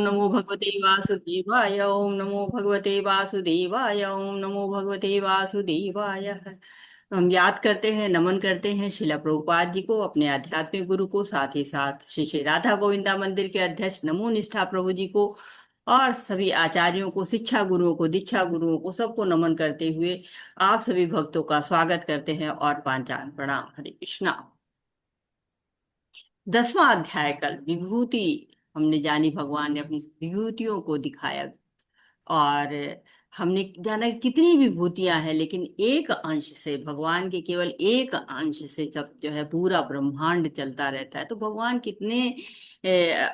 नमो भगवते वासुदेवाय। ओम नमो भगवते वासुदेवाय। ओम नमो भगवते वासुदेवाय। हम याद करते हैं, नमन करते हैं शिला प्रभुपाद जी को, अपने आध्यात्मिक गुरु को, साथ ही साथ श्री श्री राधा गोविंदा मंदिर के अध्यक्ष नमो निष्ठा प्रभु जी को, और सभी आचार्यों को, शिक्षा गुरुओं को, दीक्षा गुरुओं को, सबको नमन करते हुए आप सभी भक्तों का स्वागत करते हैं और पांचान प्रणाम। हरे कृष्णा। 10वां अध्याय कल विभूति हमने जानी, भगवान ने अपनी विभूतियों को दिखाया। और हमने जाना कि कितनी विभूतियां हैं, लेकिन एक अंश से, भगवान के केवल एक अंश से सब जो है पूरा ब्रह्मांड चलता रहता है। तो भगवान कितने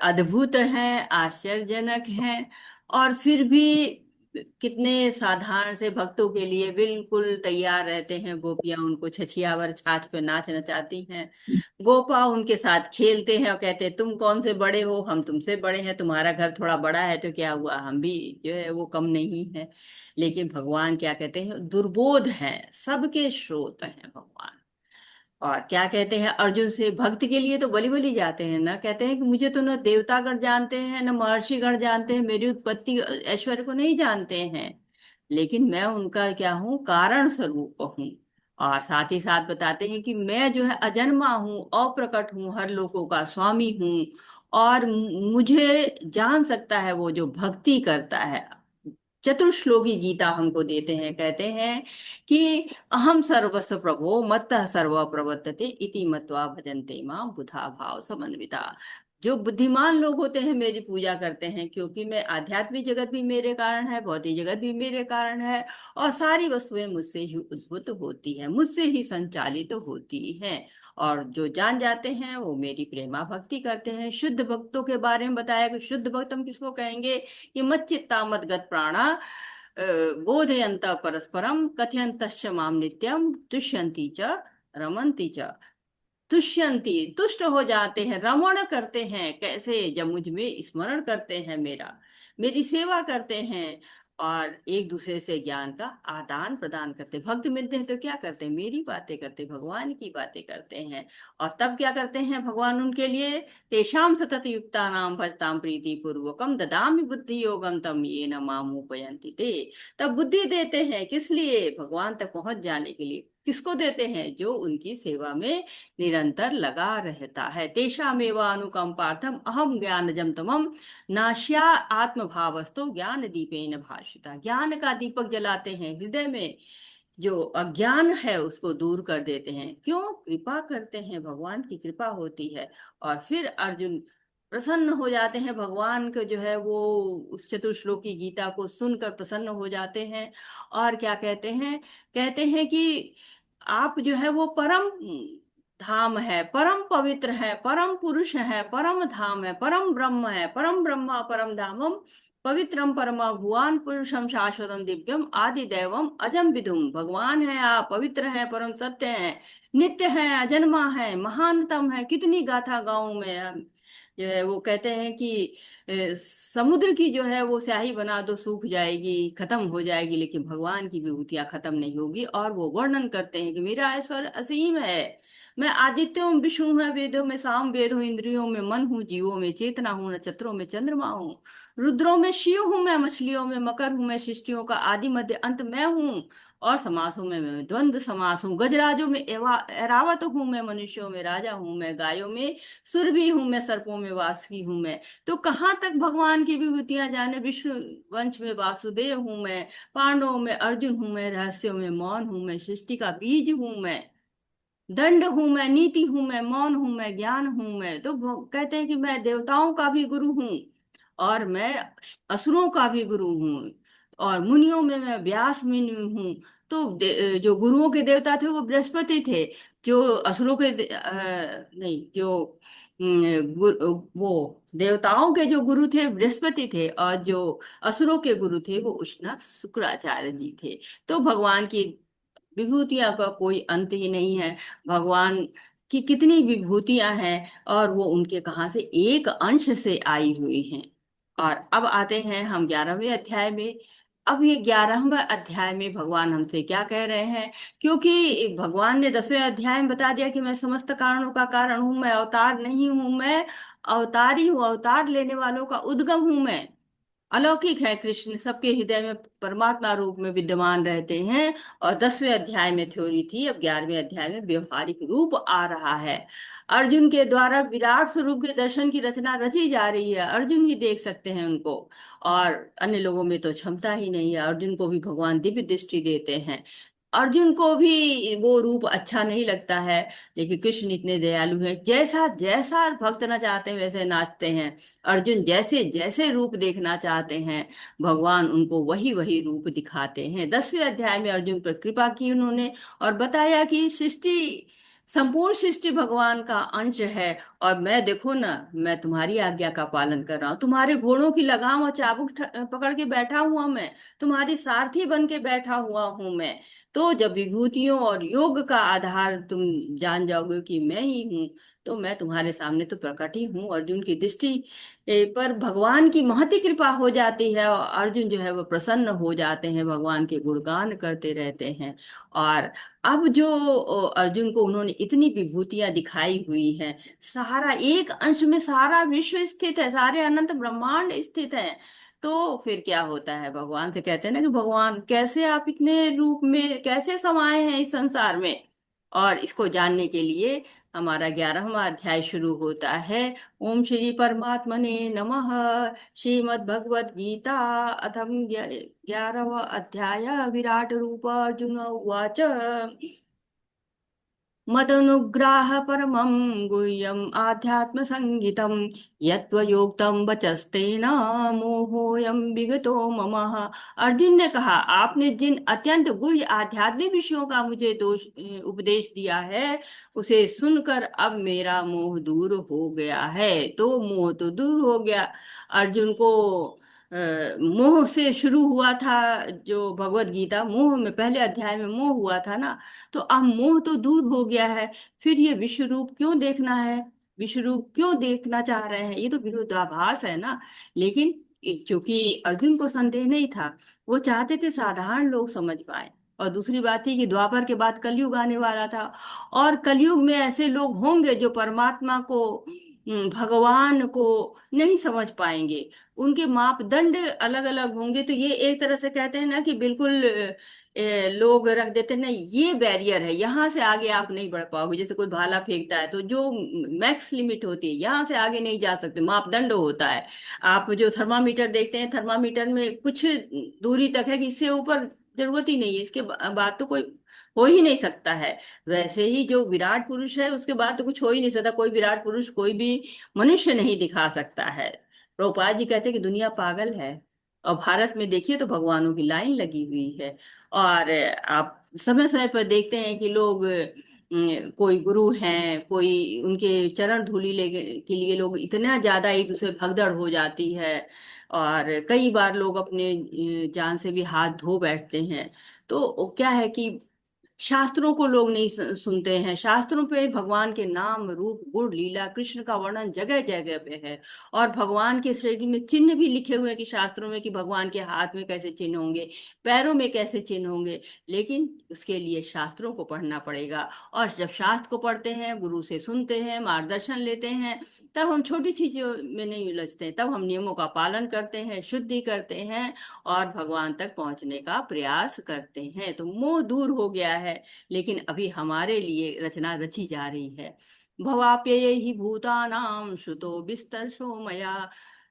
अद्भुत हैं, आश्चर्यजनक हैं। और फिर भी कितने साधारण से भक्तों के लिए बिल्कुल तैयार रहते हैं। गोपियां उनको छछियावर छाछ पे नाच नचाती हैं। गोपा उनके साथ खेलते हैं और कहते हैं तुम कौन से बड़े हो, हम तुमसे बड़े हैं, तुम्हारा घर थोड़ा बड़ा है तो क्या हुआ, हम भी जो है वो कम नहीं है। लेकिन भगवान क्या कहते हैं, दुर्बोध हैं, सबके स्रोत हैं भगवान। और क्या कहते हैं, अर्जुन से भक्त के लिए तो बलि बलि जाते हैं ना, कहते हैं कि मुझे तो न देवतागण जानते हैं न महर्षिगण जानते हैं, मेरी उत्पत्ति ऐश्वर्य को नहीं जानते हैं, लेकिन मैं उनका क्या हूँ, कारण स्वरूप हूँ। और साथ ही साथ बताते हैं कि मैं जो है अजन्मा हूँ, अप्रकट हूँ, हर लोगों का स्वामी हूँ। और मुझे जान सकता है वो जो भक्ति करता है। चतुर्श्लोकी गीता हमको देते हैं, कहते हैं कि अहम सर्वस्व प्रभो मत्तः सर्व प्रवर्तते इति मत्वा भजन्ते मां बुधा भाव समन्विता। जो बुद्धिमान लोग होते हैं मेरी पूजा करते हैं, क्योंकि मैं आध्यात्मिक जगत भी मेरे कारण है, भौतिक जगत भी मेरे कारण है, और सारी वस्तुएं मुझसे ही उद्भूत होती हैं, मुझसे ही संचालित होती हैं। और जो जान जाते हैं वो मेरी प्रेमा भक्ति करते हैं। शुद्ध भक्तों के बारे में बताया कि शुद्ध भक्त हम किसको कहेंगे, कि मच्चित्ता मदगत प्राणा बोधयंत परस्परम कथयंतश्च माम नित्यम तुष्यन्ति च रमन्ति च। तुष्यंती तुष्ट हो जाते हैं, रमण करते हैं, कैसे, जब मुझ में स्मरण करते हैं मेरा, मेरी सेवा करते हैं, और एक दूसरे से ज्ञान का आदान प्रदान करते। भक्त मिलते हैं तो क्या करते हैं, मेरी बातें करते, भगवान की बातें करते हैं। और तब क्या करते हैं भगवान उनके लिए, तेषाम सतत युक्ता नाम भजताम प्रीति पूर्वकम ददामि बुद्धि योगम तम ये न मामुपयंति ते। तब बुद्धि देते हैं, किस लिए, भगवान तक पहुंच जाने के लिए। किसको देते हैं, जो उनकी सेवा में निरंतर लगा रहता है। तेषामेव अनुकंपार्थम अहम ज्ञानजम तमम नाश्या आत्म भावस्तु ज्ञान दीपेन भाषिता। ज्ञान का दीपक जलाते हैं हृदय में, जो अज्ञान है उसको दूर कर देते हैं। क्यों, कृपा करते हैं, भगवान की कृपा होती है। और फिर अर्जुन प्रसन्न हो जाते हैं, भगवान को जो है वो उस चतुर्श्लोकी गीता को सुनकर प्रसन्न हो जाते हैं। और क्या कहते हैं, कहते हैं कि आप जो है वो परम धाम है, परम पवित्र है, परम पुरुष है, परम धाम है, परम ब्रह्म है, परम ब्रह्म परम धामम पवित्रम परम भुवन पुरुषम शाश्वतम दिव्यम आदि दैवम अजम विदुम। भगवान है आप, पवित्र है, परम सत्य है, नित्य है, अजन्मा है, महानतम है। कितनी गाथा गाऊं मैं। जो है वो कहते हैं कि समुद्र की जो है वो स्याही बना दो सूख जाएगी, खत्म हो जाएगी, लेकिन भगवान की विभूतियां खत्म नहीं होगी। और वो वर्णन करते हैं कि मेरा ऐश्वर्य असीम है। मैं आदित्यों में विष्णु है, वेदों में साम वेद हूँ, इंद्रियों में मन हूँ, जीवों में चेतना हूँ, नक्षत्रों में चंद्रमा हूँ, रुद्रों में शिव हूँ, मैं मछलियों में मकर हूँ, मैं सृष्टियों का आदि मध्य अंत मैं हूँ। और समासों में मैं द्वंद्व समास हूँ, गजराजों में एरावत हूँ, मैं मनुष्यों में राजा हूँ, मैं गायों में सुरभि हूँ, मैं सर्पों में वासुकी हूँ मैं। तो कहाँ तक भगवान की विभूतियां जाने। विष्णु वंश में वासुदेव हूँ मैं, पांडवों में अर्जुन हूँ मैं, रहस्यों में मौन हूँ मैं, सृष्टि का बीज हूँ मैं, दंड हूं मैं, नीति हूं मैं, मौन हूं मैं, ज्ञान हूं मैं। तो वो कहते हैं कि मैं देवताओं का भी गुरु हूं, और मैं असुरों का भी गुरु हूँ, और मुनियों में मैं व्यास मुनि हूँ। तो जो गुरुओं के देवता थे वो बृहस्पति थे, जो असुरों के नहीं, जो वो देवताओं के जो गुरु थे बृहस्पति थे, और जो असुरों के गुरु थे वो उष्णा शुक्राचार्य जी थे। तो भगवान की विभूतियां का कोई अंत ही नहीं है। भगवान की कितनी विभूतियां हैं, और वो उनके कहाँ से, एक अंश से आई हुई हैं। और अब आते हैं हम 11वें अध्याय में। अब ये 11वें अध्याय में भगवान हमसे क्या कह रहे हैं? क्योंकि भगवान ने 10वें अध्याय में बता दिया कि मैं समस्त कारणों का कारण हूं, मैं अवतार नहीं हूं, मैं अवतारी हूँ, अवतार लेने वालों का उद्गम हूं मैं। अलौकिक है कृष्ण, सबके हृदय में परमात्मा रूप में विद्यमान रहते हैं। और 10वें अध्याय में थ्योरी थी, अब 11वें अध्याय में व्यवहारिक रूप आ रहा है। अर्जुन के द्वारा विराट स्वरूप के दर्शन की रचना रची जा रही है, अर्जुन ही देख सकते हैं उनको। और अन्य लोगों में तो क्षमता ही नहीं है। अर्जुन को भी भगवान दिव्य दृष्टि देते हैं। अर्जुन को भी वो रूप अच्छा नहीं लगता है, लेकिन कृष्ण इतने दयालु हैं, जैसा जैसा भक्त ना चाहते हैं वैसे नाचते हैं। अर्जुन जैसे जैसे रूप देखना चाहते हैं, भगवान उनको वही वही रूप दिखाते हैं। 10वें अध्याय में अर्जुन पर कृपा की उन्होंने, और बताया कि सृष्टि, संपूर्ण सृष्टि भगवान का अंश है। और मैं देखो ना, मैं तुम्हारी आज्ञा का पालन कर रहा हूँ, तुम्हारे घोड़ों की लगाम और चाबुक पकड़ के बैठा हुआ मैं, तुम्हारी सारथी बन के बैठा हुआ हूं मैं। तो जब विभूतियों और योग का आधार तुम जान जाओगे कि मैं ही हूँ, तो मैं तुम्हारे सामने तो प्रकट ही हूँ। अर्जुन की दृष्टि पर भगवान की महती कृपा हो जाती है, और अर्जुन जो है वो प्रसन्न हो जाते हैं, भगवान के गुणगान करते रहते हैं। और अब जो अर्जुन को उन्होंने इतनी विभूतियां दिखाई हुई हैं, सारा एक अंश में सारा विश्व स्थित है, सारे अनंत ब्रह्मांड स्थित है। तो फिर क्या होता है, भगवान से कहते हैं ना कि भगवान कैसे आप इतने रूप में कैसे समाये हैं इस संसार में। और इसको जानने के लिए हमारा 11वां अध्याय शुरू होता है। ओम श्री परमात्मने नमः। श्रीमद् भगवद गीता अथम 11वां अध्याय। विराट रूप अर्जुन उवाच। मदनुग्राह परमं गुह्यम् आध्यात्म संगीतम् यत्त्वयोक्तं वचस्तेन मोहोऽयं विगतो मम। अर्जुन ने कहा, आपने जिन अत्यंत गुह्य आध्यात्मिक विषयों का मुझे उपदेश दिया है, उसे सुनकर अब मेरा मोह दूर हो गया है। तो मोह तो दूर हो गया। अर्जुन को मोह से शुरू हुआ था, जो भगवत गीता मोह में पहले अध्याय में मोह हुआ था ना, तो अब मोह तो दूर हो गया है। फिर ये विश्व रूप क्यों देखना है, विश्व रूप क्यों देखना चाह रहे हैं? ये तो विरोधाभास है ना। लेकिन क्योंकि अर्जुन को संदेह नहीं था, वो चाहते थे साधारण लोग समझ पाए। और दूसरी बात थी कि द्वापर के बाद कलयुग आने वाला था, और कलयुग में ऐसे लोग होंगे जो परमात्मा को, भगवान को नहीं समझ पाएंगे। उनके मापदंड अलग अलग होंगे। तो ये एक तरह से कहते हैं ना कि बिल्कुल लोग रख देते हैं, नहीं ये बैरियर है, यहाँ से आगे आप नहीं बढ़ पाओगे। जैसे कोई भाला फेंकता है तो जो मैक्स लिमिट होती है, यहाँ से आगे नहीं जा सकते, मापदंड होता है। आप जो थर्मामीटर देखते हैं, थर्मामीटर में कुछ दूरी तक है कि इससे ऊपर जरूरत ही नहीं है, इसके बाद तो कोई हो ही नहीं सकता है। वैसे ही जो विराट पुरुष है, उसके बाद तो कुछ हो ही नहीं सकता। कोई विराट पुरुष कोई भी मनुष्य नहीं दिखा सकता है। प्रभुपाद जी कहते हैं कि दुनिया पागल है। और भारत में देखिए तो भगवानों की लाइन लगी हुई है। और आप समय समय पर देखते हैं कि लोग, कोई गुरु हैं, कोई उनके चरण धूलि ले के लिए लोग इतना ज्यादा एक दूसरे भगदड़ हो जाती है। और कई बार लोग अपने जान से भी हाथ धो बैठते हैं। तो क्या है कि शास्त्रों को लोग नहीं सुनते हैं। शास्त्रों पे भगवान के नाम रूप गुण लीला कृष्ण का वर्णन जगह जगह पे है। और भगवान के शरीर में चिन्ह भी लिखे हुए हैं कि शास्त्रों में कि भगवान के हाथ में कैसे चिन्ह होंगे, पैरों में कैसे चिन्ह होंगे। लेकिन उसके लिए शास्त्रों को पढ़ना पड़ेगा। और जब शास्त्र को पढ़ते हैं, गुरु से सुनते हैं, मार्गदर्शन लेते हैं, तब हम छोटी चीजों में नहीं उलझते, तब हम नियमों का पालन करते हैं, शुद्धि करते हैं, और भगवान तक पहुंचने का प्रयास करते हैं। तो मोह दूर हो गया है। लेकिन अभी हमारे लिए रचना रची जा रही है। भवाप्यय ही भूतानां श्रुतो विस्तरशो मया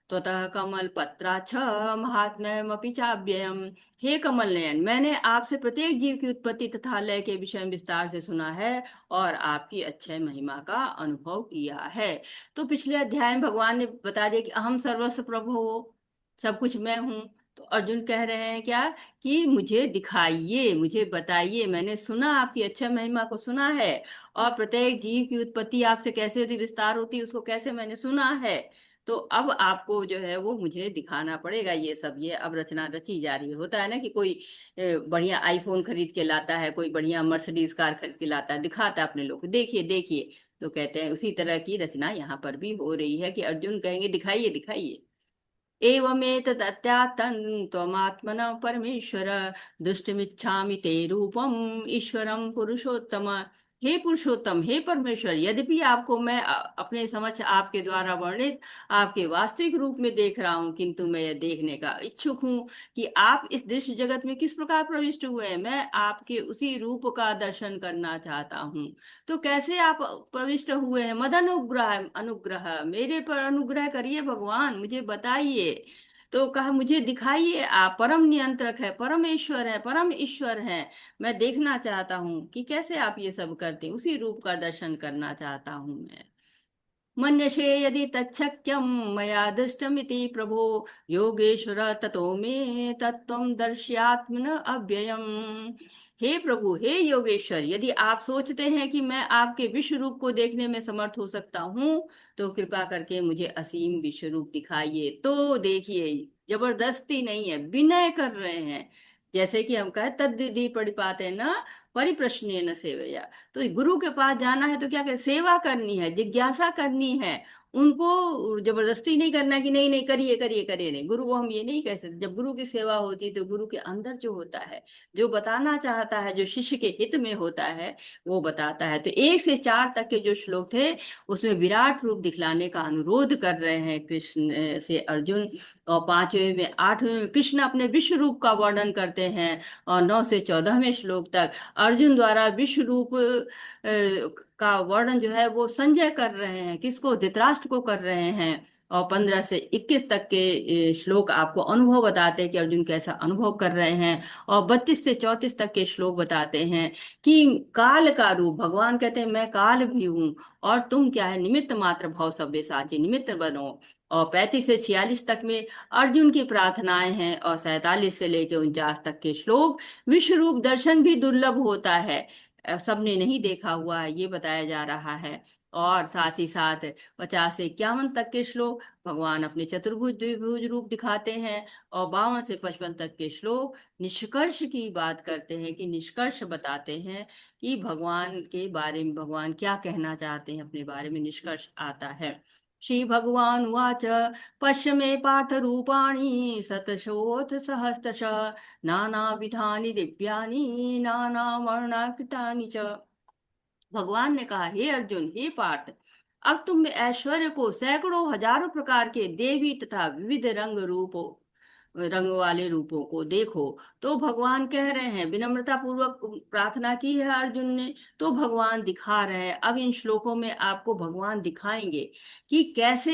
त्वतः कमल पत्राच्छ महात्म्यमपि चाव्ययम्। हे कमल नयन, मैंने आपसे प्रत्येक जीव की उत्पत्ति तथा लय के विषय में विस्तार से सुना है, और आपकी अक्षय महिमा का अनुभव किया है। तो पिछले अध्याय में भगवान ने बता दिया कि अहम सर्वस्व प्रभु हो, सब कुछ मैं हूँ। तो अर्जुन कह रहे हैं क्या, कि मुझे दिखाइए, मुझे बताइए, मैंने सुना, आपकी अक्षय महिमा को सुना है, और प्रत्येक जीव की उत्पत्ति आपसे कैसे होती, विस्तार होती, उसको कैसे मैंने सुना है। तो अब आपको जो है वो मुझे दिखाना पड़ेगा ये सब। ये अब रचना रची जा रही है। होता है ना कि कोई बढ़िया आईफोन खरीद के लाता है, कोई बढ़िया मर्सिडीज कार खरीद के लाता है, दिखाता है अपने लोग को, देखिए देखिए। तो कहते हैं उसी तरह की रचना यहाँ पर भी हो रही है कि अर्जुन कहेंगे दिखाइए दिखाइए। एवमेतदत्यात्तं त्वमात्मनः परमेश्वर दृष्टुमिच्छामि ते रूपम ईश्वरम पुरुषोत्तम। हे पुरुषोत्तम, हे परमेश्वर, यद्यपि आपको मैं अपने समक्ष आपके द्वारा वर्णित आपके वास्तविक रूप में देख रहा हूँ, किंतु मैं यह देखने का इच्छुक हूँ कि आप इस दृश्य जगत में किस प्रकार प्रविष्ट हुए हैं। मैं आपके उसी रूप का दर्शन करना चाहता हूँ। तो कैसे आप प्रविष्ट हुए हैं? मद अनुग्रह, अनुग्रह मेरे पर अनुग्रह करिए भगवान, मुझे बताइए। तो कहा, मुझे दिखाइए, आप परम नियंत्रक है, परमेश्वर है, परम ईश्वर है। मैं देखना चाहता हूँ कि कैसे आप ये सब करते हैं, उसी रूप का दर्शन करना चाहता हूँ मैं। मन्यसे यदि तच्छक्यं मया दृष्टमिति प्रभो योगेश्वर ततो मे तत्त्वं दर्शयात्मन अव्ययम्। हे प्रभु, हे योगेश्वर, यदि आप सोचते हैं कि मैं आपके विश्व रूप को देखने में समर्थ हो सकता हूँ, तो कृपा करके मुझे असीम विश्व रूप दिखाइए। तो देखिए, जबरदस्ती नहीं है, विनय कर रहे हैं। जैसे कि हम कहे, तद्विधि परिपाते न परिप्रश्नेन सेवया। तो गुरु के पास जाना है तो क्या करे, सेवा करनी है, जिज्ञासा करनी है। उनको जबरदस्ती नहीं करना कि नहीं नहीं करिए करिए करिए, नहीं। गुरु को हम ये नहीं कह सकते। जब गुरु की सेवा होती है तो गुरु के अंदर जो होता है, जो बताना चाहता है, जो शिष्य के हित में होता है, वो बताता है। तो 1 से 4 तक के जो श्लोक थे, उसमें विराट रूप दिखलाने का अनुरोध कर रहे हैं कृष्ण से अर्जुन। और 5वें में 8वें में कृष्ण अपने विश्व रूप का वर्णन करते हैं। और 9 से 14वें श्लोक तक अर्जुन द्वारा विश्व रूप का वर्णन जो है वो संजय कर रहे हैं। किसको? धृतराष्ट्र को कर रहे हैं। और 15 से 21 तक के श्लोक आपको अनुभव बताते हैं कि अर्जुन कैसा अनुभव कर रहे हैं। और 32 से 34 तक के श्लोक बताते हैं कि काल का रूप, भगवान कहते हैं मैं काल भी हूँ, और तुम क्या है, निमित्त मात्र भव सव्यसाची, निमित्त बनो। और 35 से 46 तक में अर्जुन की प्रार्थनाएं हैं। और 47 से लेकर 49 तक के श्लोक विश्व रूप दर्शन भी दुर्लभ होता है, सबने नहीं देखा हुआ है, ये बताया जा रहा है। और साथ ही साथ 50 से 51 तक के श्लोक भगवान अपने चतुर्भुज द्विभुज रूप दिखाते हैं। और 52 से 55 तक के श्लोक निष्कर्ष की बात करते हैं, कि निष्कर्ष बताते हैं कि भगवान के बारे में भगवान क्या कहना चाहते हैं, अपने बारे में निष्कर्ष आता है। श्री भगवान वाच, पश्य मे पार्थ रूपाणि शतशोऽथ सहस्रशः नानाविधानि दिव्यानि नानावर्णाकृतानि च। भगवान ने कहा, हे अर्जुन, हे पार्थ, अब तुम ऐश्वर्य को, सैकड़ों हजारों प्रकार के देवी तथा विविध रंग वाले रूपों को देखो। तो भगवान कह रहे हैं, विनम्रता पूर्वक प्रार्थना की है अर्जुन ने, तो भगवान दिखा रहे हैं। अब इन श्लोकों में आपको भगवान दिखाएंगे कि कैसे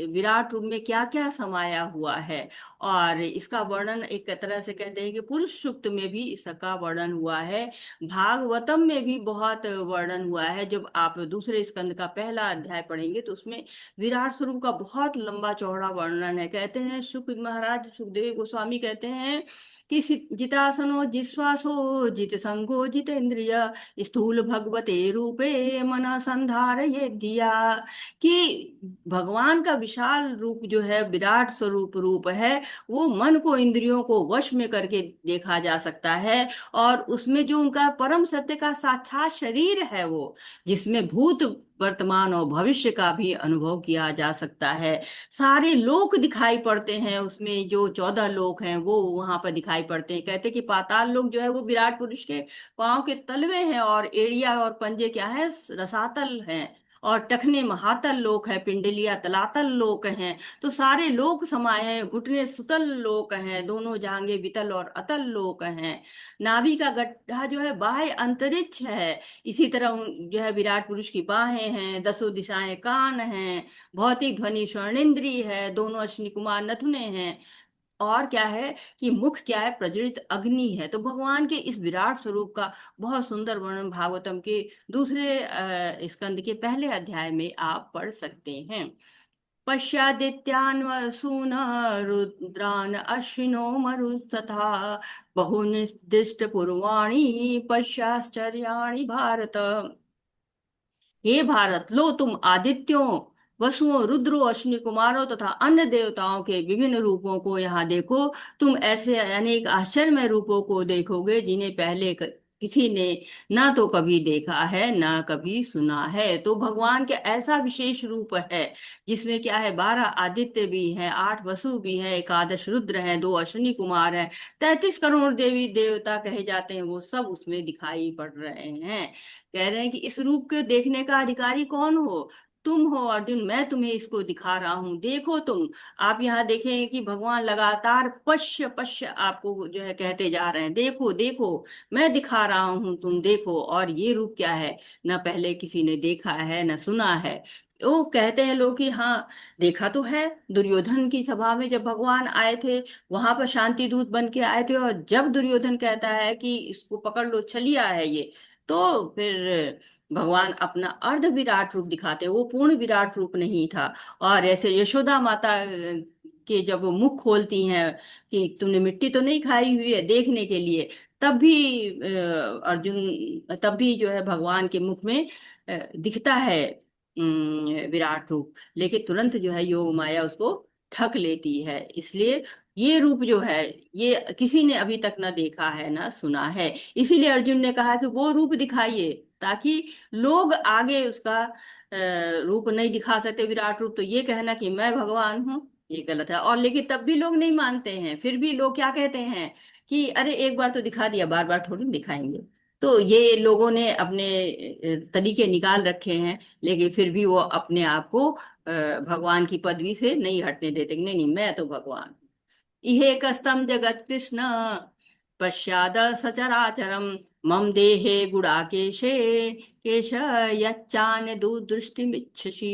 विराट रूप में क्या क्या समाया हुआ है। और इसका वर्णन एक तरह से कहते हैं कि पुरुष सूक्त में भी इसका वर्णन हुआ है, भागवतम में भी बहुत वर्णन हुआ है। जब आप दूसरे स्कंद का पहला अध्याय पढ़ेंगे तो उसमें विराट स्वरूप का बहुत लंबा चौड़ा वर्णन है। कहते हैं, सुख महाराज सुखदेव गोस्वामी कहते हैं कि जितासनो जिस्वासो जित संगो जित इंद्रिय स्थूल भगवते रूपे मन संधार ये दिया। कि भगवान का विशाल रूप जो है, विराट स्वरूप रूप है, वो मन को, इंद्रियों को वश में करके देखा जा सकता है। और उसमें जो उनका परम सत्य का साक्षात शरीर है, वो जिसमें भूत वर्तमान और भविष्य का भी अनुभव किया जा सकता है। सारे लोक दिखाई पड़ते हैं उसमें, जो 14 लोक हैं वो वहां पर दिखाई पड़ते हैं। कहते हैं कि पाताल लोक जो है वो विराट पुरुष के पांव के तलवे हैं, और एड़िया और पंजे क्या है, रसातल हैं। और टखने महातल लोक है, पिंडलिया तलातल लोक हैं। तो सारे लोक समाये हैं। घुटने सुतल लोक हैं, दोनों जांगे वितल और अतल लोक हैं। नाभि का गड्ढा जो है बाह्य अंतरिक्ष है। इसी तरह जो है विराट पुरुष की बाहें हैं, 10 दिशाएं कान हैं, भौतिक ध्वनि स्वर्णेंद्री है, दोनों अश्विनी कुमार नथुने हैं। और क्या है कि मुख क्या है, प्रज्वलित अग्नि है। तो भगवान के इस विराट स्वरूप का बहुत सुंदर वर्णन भागवतम के दूसरे स्कंद के पहले अध्याय में आप पढ़ सकते हैं। पश्यादित्यान् वसून् रुद्रान् अश्विनो मरुस्तथा बहुनिर्दिष्ट पूर्वाणि पश्याश्चर्याणि भारत। हे भारत, लो तुम आदित्यों, वसुओं, रुद्रों, अश्विनी कुमारों तथा अन्य देवताओं के विभिन्न रूपों को यहाँ देखो। तुम ऐसे अनेक आश्चर्यमय रूपों को देखोगे जिन्हें पहले किसी ने ना तो कभी देखा है ना कभी सुना है। तो भगवान के ऐसा विशेष रूप है जिसमें क्या है, 12 आदित्य भी है, 8 वसु भी है, एकादश रुद्र है, 2 अश्विनी कुमार है, 33 करोड़ देवी देवता कहे जाते हैं, वो सब उसमें दिखाई पड़ रहे हैं। कह रहे हैं कि इस रूप को देखने का अधिकारी कौन हो? तुम हो अर्जुन, मैं तुम्हें इसको दिखा रहा हूं, देखो तुम। आप यहाँ देखेंगे कि भगवान लगातार पश्य पश्य आपको जो है कहते जा रहे हैं, देखो देखो, मैं दिखा रहा हूं, तुम देखो। और ये रूप क्या है, न पहले किसी ने देखा है न सुना है। वो कहते हैं लोग कि हाँ, देखा तो है, दुर्योधन की सभा में जब भगवान आए थे, वहां पर शांति दूत बन के आए थे, और जब दुर्योधन कहता है कि इसको पकड़ लो, छलिया है ये, तो फिर भगवान अपना अर्ध विराट रूप दिखाते, वो पूर्ण विराट रूप नहीं था। और ऐसे यशोदा माता के जब वो मुख खोलती हैं कि तुमने मिट्टी तो नहीं खाई हुई है, देखने के लिए, तब भी अर्जुन, तब भी जो है भगवान के मुख में दिखता है विराट रूप, लेकिन तुरंत जो है योग माया उसको ढक लेती है। इसलिए ये रूप जो है, ये किसी ने अभी तक ना देखा है ना सुना है। इसीलिए अर्जुन ने कहा कि वो रूप दिखाइए, ताकि लोग आगे उसका रूप नहीं दिखा सकते, विराट रूप, तो ये कहना कि मैं भगवान हूँ, ये गलत है। और लेकिन तब भी लोग नहीं मानते हैं, फिर भी लोग क्या कहते हैं कि अरे एक बार तो दिखा दिया, बार बार थोड़ी ना दिखाएंगे। तो ये लोगों ने अपने तरीके निकाल रखे हैं, लेकिन फिर भी वो अपने आप को भगवान की पदवी से नहीं हटने देते कि नहीं नहीं, मैं तो भगवान हूँ। इहे कस्तम जगत कृष्ण पश्चाद सचराचरम मम देहे गुड़ाकेशे केश यच्चान दूरदृष्टिमिच्छसि।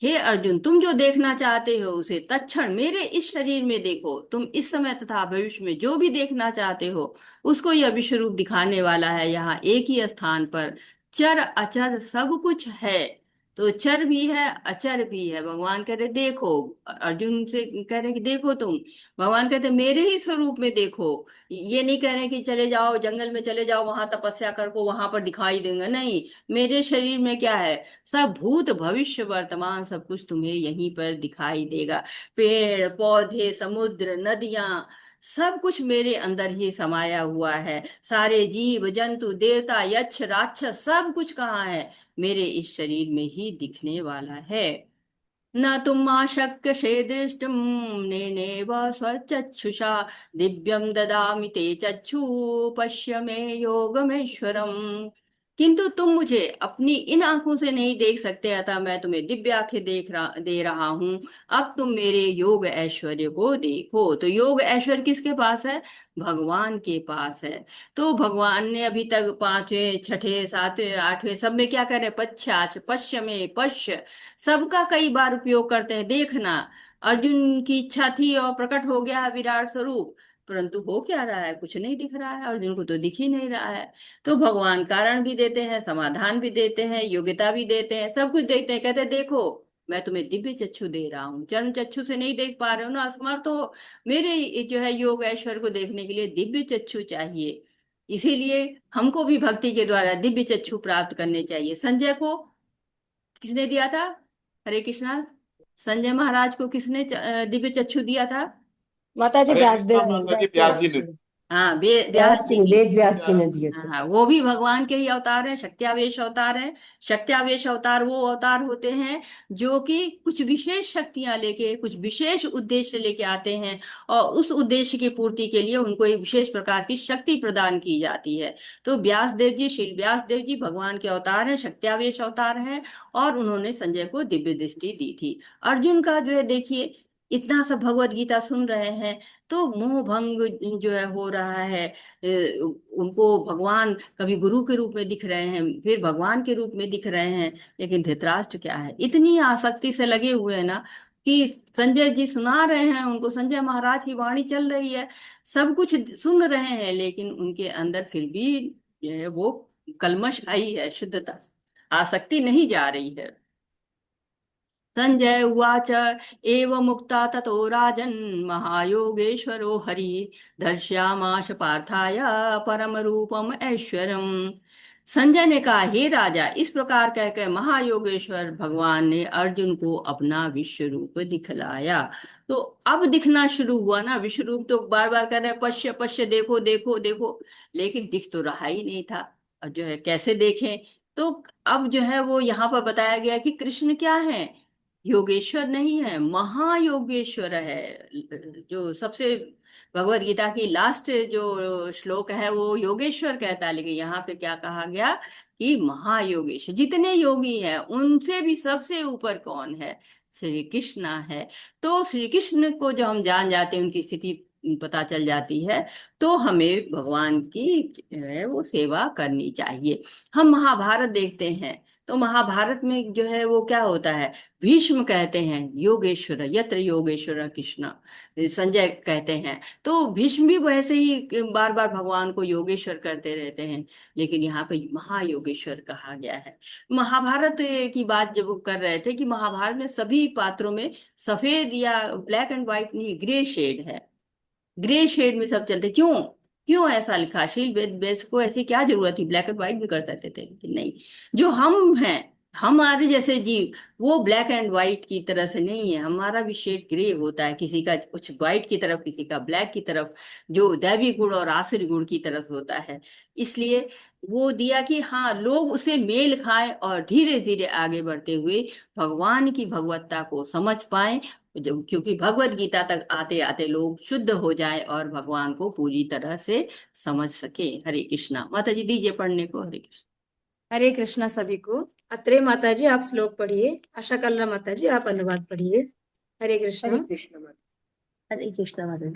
हे अर्जुन, तुम जो देखना चाहते हो उसे तत्क्षण मेरे इस शरीर में देखो। तुम इस समय तथा भविष्य में जो भी देखना चाहते हो उसको यह विश्व रूप दिखाने वाला है। यहाँ एक ही स्थान पर चर अचर सब कुछ है। तो चर भी है, अचर भी है। भगवान कह रहे देखो, अर्जुन से कह रहे कि देखो तुम, भगवान कहते मेरे ही स्वरूप में देखो। ये नहीं कह रहे कि चले जाओ जंगल में, चले जाओ वहां तपस्या करो, वहां पर दिखाई देंगे, नहीं। मेरे शरीर में क्या है, सब भूत भविष्य वर्तमान सब कुछ तुम्हें यहीं पर दिखाई देगा। पेड़ पौधे, समुद्र, नदियां, सब कुछ मेरे अंदर ही समाया हुआ है। सारे जीव जंतु, देवता, यक्ष, राक्षस, सब कुछ कहाँ है, मेरे इस शरीर में ही दिखने वाला है। न तुम शक्यसे दृष्टुम नेनेव स्वचक्षुषा दिव्यम ददामि ते चक्षु पश्य मे योगमेश्वरम। किंतु तुम मुझे अपनी इन आंखों से नहीं देख सकते, अतः मैं तुम्हें दिव्य आंखें दे रहा हूं। अब तुम मेरे योग ऐश्वर्य को देखो। तो योग ऐश्वर्य किसके पास है, भगवान के पास है। तो भगवान ने अभी तक पांचवें, छठे, सातवें, आठवें सब में क्या करे, पश्चाश, पश्य में, पश्य, सबका कई बार उपयोग करते हैं, देखना। अर्जुन की इच्छा थी और प्रकट हो गया है विराट स्वरूप, परंतु हो क्या रहा है, कुछ नहीं दिख रहा है, अर्जुन को तो दिख ही नहीं रहा है। तो भगवान कारण भी देते हैं, समाधान भी देते हैं, योग्यता भी देते हैं, सब कुछ देते हैं। कहते हैं देखो, मैं तुम्हें दिव्य चक्षु दे रहा हूँ, चरण चक्षु से नहीं देख पा रहे हो ना, असमर्थ हो। मेरे जो है योग ऐश्वर्य को देखने के लिए दिव्य चक्षु चाहिए। इसीलिए हमको भी भक्ति के द्वारा दिव्य चक्षु प्राप्त करने चाहिए। संजय को किसने दिया था, हरे कृष्णा, संजय महाराज को किसने दिव्य चक्षु दिया था? माता जी हरे व्यासदेव कृष्णा ने। माता जी, व्यास जी ने। हाँ, व्यास व्यास जी जी ने, की। वेद व्यास जी व्यास ने जी दिए हाँ थे। हाँ, वो भी भगवान के ही अवतार हैं, शक्त्यावेश अवतार हैं। शक्त्यावेश अवतार वो अवतार होते हैं जो कि कुछ विशेष शक्तियां लेके कुछ विशेष उद्देश्य लेके आते हैं, और उस उद्देश्य की पूर्ति के लिए उनको एक विशेष प्रकार की शक्ति प्रदान की जाती है। तो व्यास देव जी, श्री व्यास देव जी भगवान के अवतार हैं, शक्त्यावेश अवतार हैं, और उन्होंने संजय को दिव्य दृष्टि दी थी। अर्जुन का जो है देखिए, इतना सब भगवत गीता सुन रहे हैं तो मोह भंग जो है हो रहा है। उनको भगवान कभी गुरु के रूप में दिख रहे हैं, फिर भगवान के रूप में दिख रहे हैं, लेकिन धृतराष्ट्र क्या है, इतनी आसक्ति से लगे हुए हैं ना, कि संजय जी सुना रहे हैं उनको, संजय महाराज की वाणी चल रही है, सब कुछ सुन रहे हैं, लेकिन उनके अंदर फिर भी जो है वो कलमश आई है, शुद्धता, आसक्ति नहीं जा रही है। संजय उवाच एव मुक्ता ततो राजन् महायोगेश्वरो हरिः दर्शयामाश पार्थाय परम रूपम ऐश्वर्यम्। संजय ने कहा, हे राजा, इस प्रकार कहकर महायोगेश्वर भगवान ने अर्जुन को अपना विश्व रूप दिखलाया। तो अब दिखना शुरू हुआ ना विश्व रूप। तो बार बार कह रहे हैं पश्य पश्य, देखो देखो देखो, लेकिन दिख तो रहा ही नहीं था। और जो है कैसे देखें। तो अब जो है वो यहाँ पर बताया गया कि कृष्ण क्या है, योगेश्वर नहीं है, महायोगेश्वर है। जो सबसे भगवत गीता की लास्ट जो श्लोक है वो योगेश्वर कहता है, लेकिन यहाँ पे क्या कहा गया कि महायोगेश्वर। जितने योगी हैं उनसे भी सबसे ऊपर कौन है, श्री कृष्ण है। तो श्री कृष्ण को जब हम जान जाते हैं, उनकी स्थिति पता चल जाती है, तो हमें भगवान की जो है वो सेवा करनी चाहिए। हम महाभारत देखते हैं, तो महाभारत में जो है वो क्या होता है, भीष्म कहते हैं योगेश्वर यत्र योगेश्वर कृष्ण, संजय कहते हैं। तो भीष्म भी वैसे ही बार बार भगवान को योगेश्वर करते रहते हैं, लेकिन यहाँ पे महायोगेश्वर कहा गया है। महाभारत की बात जब वो कर रहे थे कि महाभारत में सभी पात्रों में सफेद या ब्लैक एंड व्हाइट नहीं, ग्रे शेड है। ग्रे शेड में सब चलते, क्यों, क्यों ऐसा लिखा, शील वेद वेद को ऐसी क्या जरूरत थी, ब्लैक एंड व्हाइट भी कर सकते थे, लेकिन नहीं। जो हम हैं, हमारे जैसे जीव, वो ब्लैक एंड व्हाइट की तरह से नहीं है, हमारा भी शेड ग्रे होता है, किसी का कुछ व्हाइट की तरफ, किसी का ब्लैक की तरफ, जो दैवी गुण और आसुरी गुण की तरफ होता है। इसलिए वो दिया कि हाँ, लोग उसे मेल खाएं और धीरे धीरे आगे बढ़ते हुए भगवान की भगवत्ता को समझ पाएं। क्योंकि भगवत गीता तक आते आते लोग शुद्ध हो जाए और भगवान को पूरी तरह से समझ सके। हरे कृष्णा। माता जी दीजिए पढ़ने को। हरे कृष्ण। हरे कृष्णा सभी को। अत्रे माता जी आप श्लोक पढ़िए, आशा कल्ला माता जी आप अनुवाद पढ़िए। हरे हरे कृष्णा। कृष्ण माता। हरे कृष्ण माता।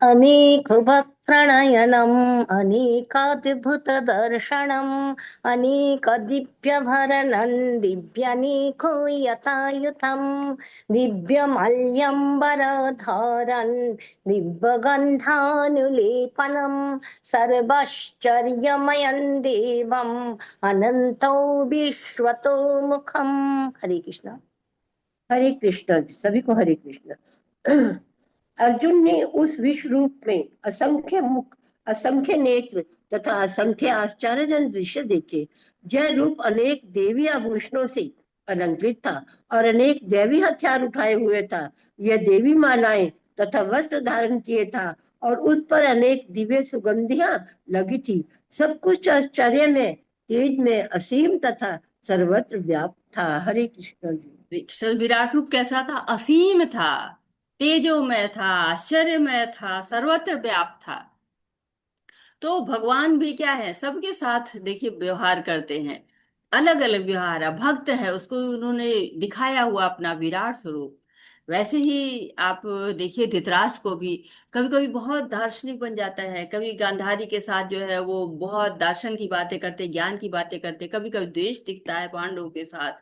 अनेकवक्त्रनयनम् अनेकाद्भुतदर्शनम् अनेकदिव्यभरणम् दिव्यनेको यथायुतम् दिव्यमल्यम्बरधारन् दिव्यगन्धानुलेपनम् सर्वाश्चर्यमयम् देवम् अनन्तौ विश्वतो मुखम्। हरे कृष्ण। हरे कृष्ण सभी को। हरे कृष्ण। अर्जुन ने उस विश्व रूप में असंख्य मुख, असंख्य नेत्र तथा असंख्य आश्चर्यजनक दृश्य देखे। यह रूप अनेक देवी आभूषणों से अलंकृत था और अनेक दैवी हथियार उठाए हुए था। यह देवी मालाएं तथा वस्त्र धारण किए था और उस पर अनेक दिव्य सुगंधियां लगी थी। सब कुछ आश्चर्य में, तेज में, असीम तथा सर्वत्र व्याप्त था। हरे कृष्ण जी। विराट रूप कैसा था, असीम था, तेजोमय था, आश्चर्यमय था, सर्वत्र व्याप्त था। तो भगवान भी क्या है, सबके साथ देखिए व्यवहार करते हैं, अलग अलग व्यवहार है। भक्त है, उसको उन्होंने दिखाया हुआ अपना विराट स्वरूप। वैसे ही आप देखिए धृतराष्ट्र को भी कभी कभी बहुत दार्शनिक बन जाता है, कभी गांधारी के साथ जो है वो बहुत दर्शन की बातें करते, ज्ञान की बातें करते, कभी कभी द्वेष दिखता है पांडवों के साथ,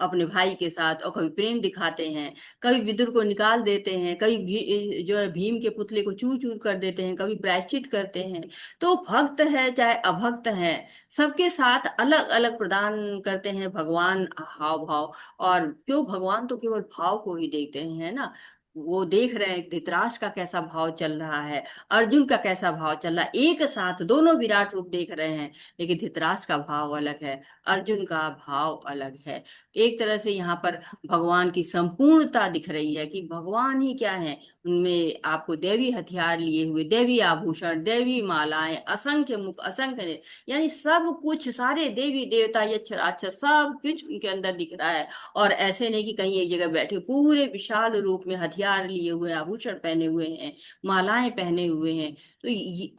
अपने भाई के साथ, और कभी प्रेम दिखाते हैं, कभी विदुर को निकाल देते हैं, कभी जो है भीम के पुतले को चूर चूर कर देते हैं, कभी प्रायश्चित करते हैं। तो भक्त है चाहे अभक्त है, सबके साथ अलग अलग प्रदान करते हैं भगवान हाव भाव। और क्यों, भगवान तो केवल भाव को ही देखते हैं ना। वो देख रहे हैं धृतराष्ट्र का कैसा भाव चल रहा है, अर्जुन का कैसा भाव चल रहा है, एक साथ दोनों विराट रूप देख रहे हैं। लेकिन धृतराष्ट्र का भाव अलग है, अर्जुन का भाव अलग है। एक तरह से यहाँ पर भगवान की संपूर्णता दिख रही है कि भगवान ही क्या है। उनमें आपको देवी हथियार लिए हुए, देवी आभूषण, देवी मालाएं, असंख्य मुख, असंख्य यानी सब कुछ, सारे देवी देवता यक्ष राक्षस सब कुछ उनके अंदर दिख रहा है। और ऐसे नहीं कि कहीं एक जगह बैठे, पूरे विशाल रूप में हथियार लिए हुए, आभूषण पहने हुए हैं, मालाएं पहने हुए हैं। तो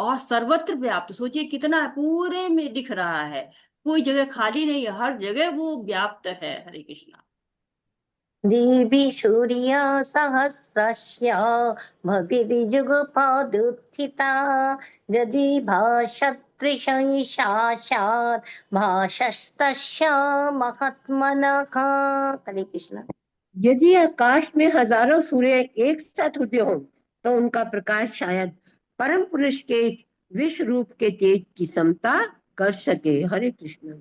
और सर्वत्र व्याप्त, सोचिए कितना पूरे में दिख रहा है, कोई जगह खाली नहीं है, हर जगह वो व्याप्त है। हरे कृष्णा। देवी सूर्य सहस्रस्य भवेद्युगपदुत्थिता यदि भाषत्रिशैषाशात् भाषस्तस्य महात्मनः। हरे कृष्ण। यदि आकाश में हजारों सूर्य एक साथ उदय हो तो उनका प्रकाश शायद परम पुरुष के इस विश्व रूप के तेज की समता कर सके। हरे कृष्ण।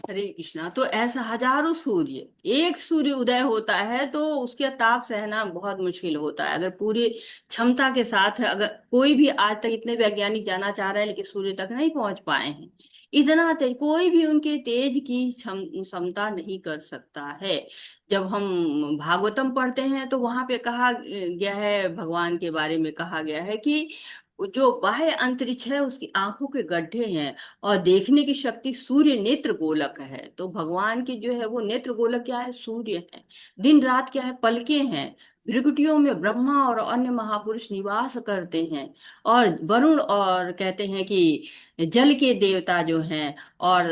हरे कृष्णा। तो ऐसा हजारों सूर्य, एक सूर्य उदय होता है तो उसके ताप सहना बहुत मुश्किल होता है। अगर पूरी क्षमता के साथ, अगर कोई भी आज तक, इतने वैज्ञानिक जाना चाह रहे हैं लेकिन सूर्य तक नहीं पहुंच पाए हैं, इतना तेज कोई भी उनके तेज की क्षमता नहीं कर सकता है। जब हम भागवतम पढ़ते हैं तो वहां पे कहा गया है, भगवान के बारे में कहा गया है कि जो बाह्य अंतरिक्ष है उसकी आंखों के गड्ढे हैं, और देखने की शक्ति सूर्य नेत्र गोलक है। तो भगवान की जो है वो नेत्र गोलक क्या है, सूर्य है। दिन रात क्या है, पलके हैं। भृकुटियों में ब्रह्मा और अन्य महापुरुष निवास करते हैं। और वरुण, और कहते हैं कि जल के देवता जो हैं, और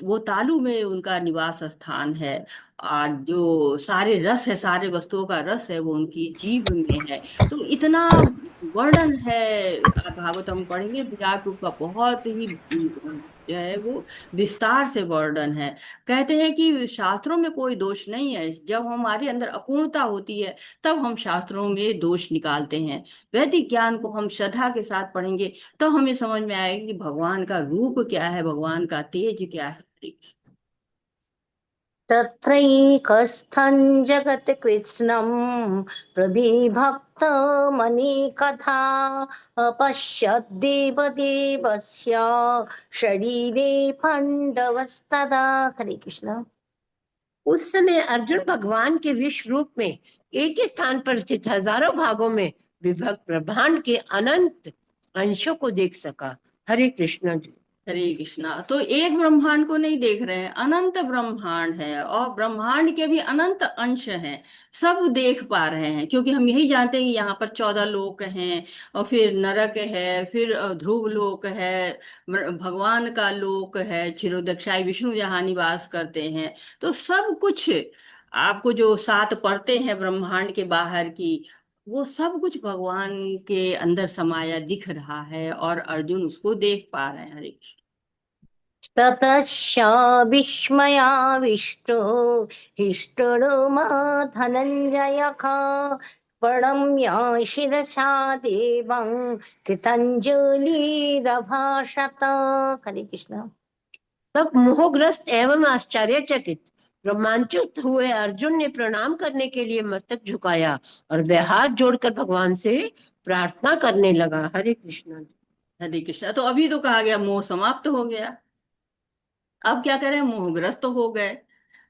वो तालु में उनका निवास स्थान है। और जो सारे रस है, सारे वस्तुओं का रस है, वो उनकी जीभ में है। तो इतना वर्णन है। आप भागवतम पढ़ेंगे, विराट रूप का बहुत ही जो है वो विस्तार से वर्णन है। कहते हैं कि शास्त्रों में कोई दोष नहीं है। जब हमारे अंदर अपूर्णता होती है तब हम शास्त्रों में दोष निकालते हैं। वैदिक ज्ञान को हम श्रद्धा के साथ पढ़ेंगे तो हमें समझ में आएगा कि भगवान का रूप क्या है, भगवान का तेज क्या है। तत्रैकस्थं जगत्कृत्स्नं प्रविभक्तमनेकधा अपश्यद् देवदेवस्य शरीरे पाण्डवस्तदा। हरे कृष्ण। उस समय अर्जुन भगवान के विश्व रूप में एक ही स्थान पर स्थित हजारों भागों में विभक्त ब्रह्मांड के अनंत अंशों को देख सका। हरे कृष्ण जी। हरे कृष्णा। तो एक ब्रह्मांड को नहीं देख रहे हैं, अनंत ब्रह्मांड है, और ब्रह्मांड के भी अनंत अंश हैं। सब देख पा रहे हैं, क्योंकि हम यही जानते हैं कि यहाँ पर 14 लोक हैं, और फिर नरक है, फिर ध्रुव लोक है, भगवान का लोक है, क्षीरोदक्षाई विष्णु जहाँ निवास करते हैं। तो सब कुछ आपको जो 7 परतें हैं ब्रह्मांड के बाहर की, वो सब कुछ भगवान के अंदर समाया दिख रहा है, और अर्जुन उसको देख पा रहे हैं। हरे कृष्ण। ततश्च विस्मयाविष्टो हिष्टुरो मा धनञ्जयः प्रणम्य शिरसा देवं कृतञ्जलिरभाषत। हरे कृष्ण। तब मोहग्रस्त एवं आश्चर्यचकित रोमांचित हुए अर्जुन ने प्रणाम करने के लिए मस्तक झुकाया और वे हाथ जोड़कर भगवान से प्रार्थना करने लगा। हरे कृष्ण। हरे कृष्ण। तो अभी तो कहा गया मोह समाप्त हो गया, अब क्या करें, मोहग्रस्त हो गए,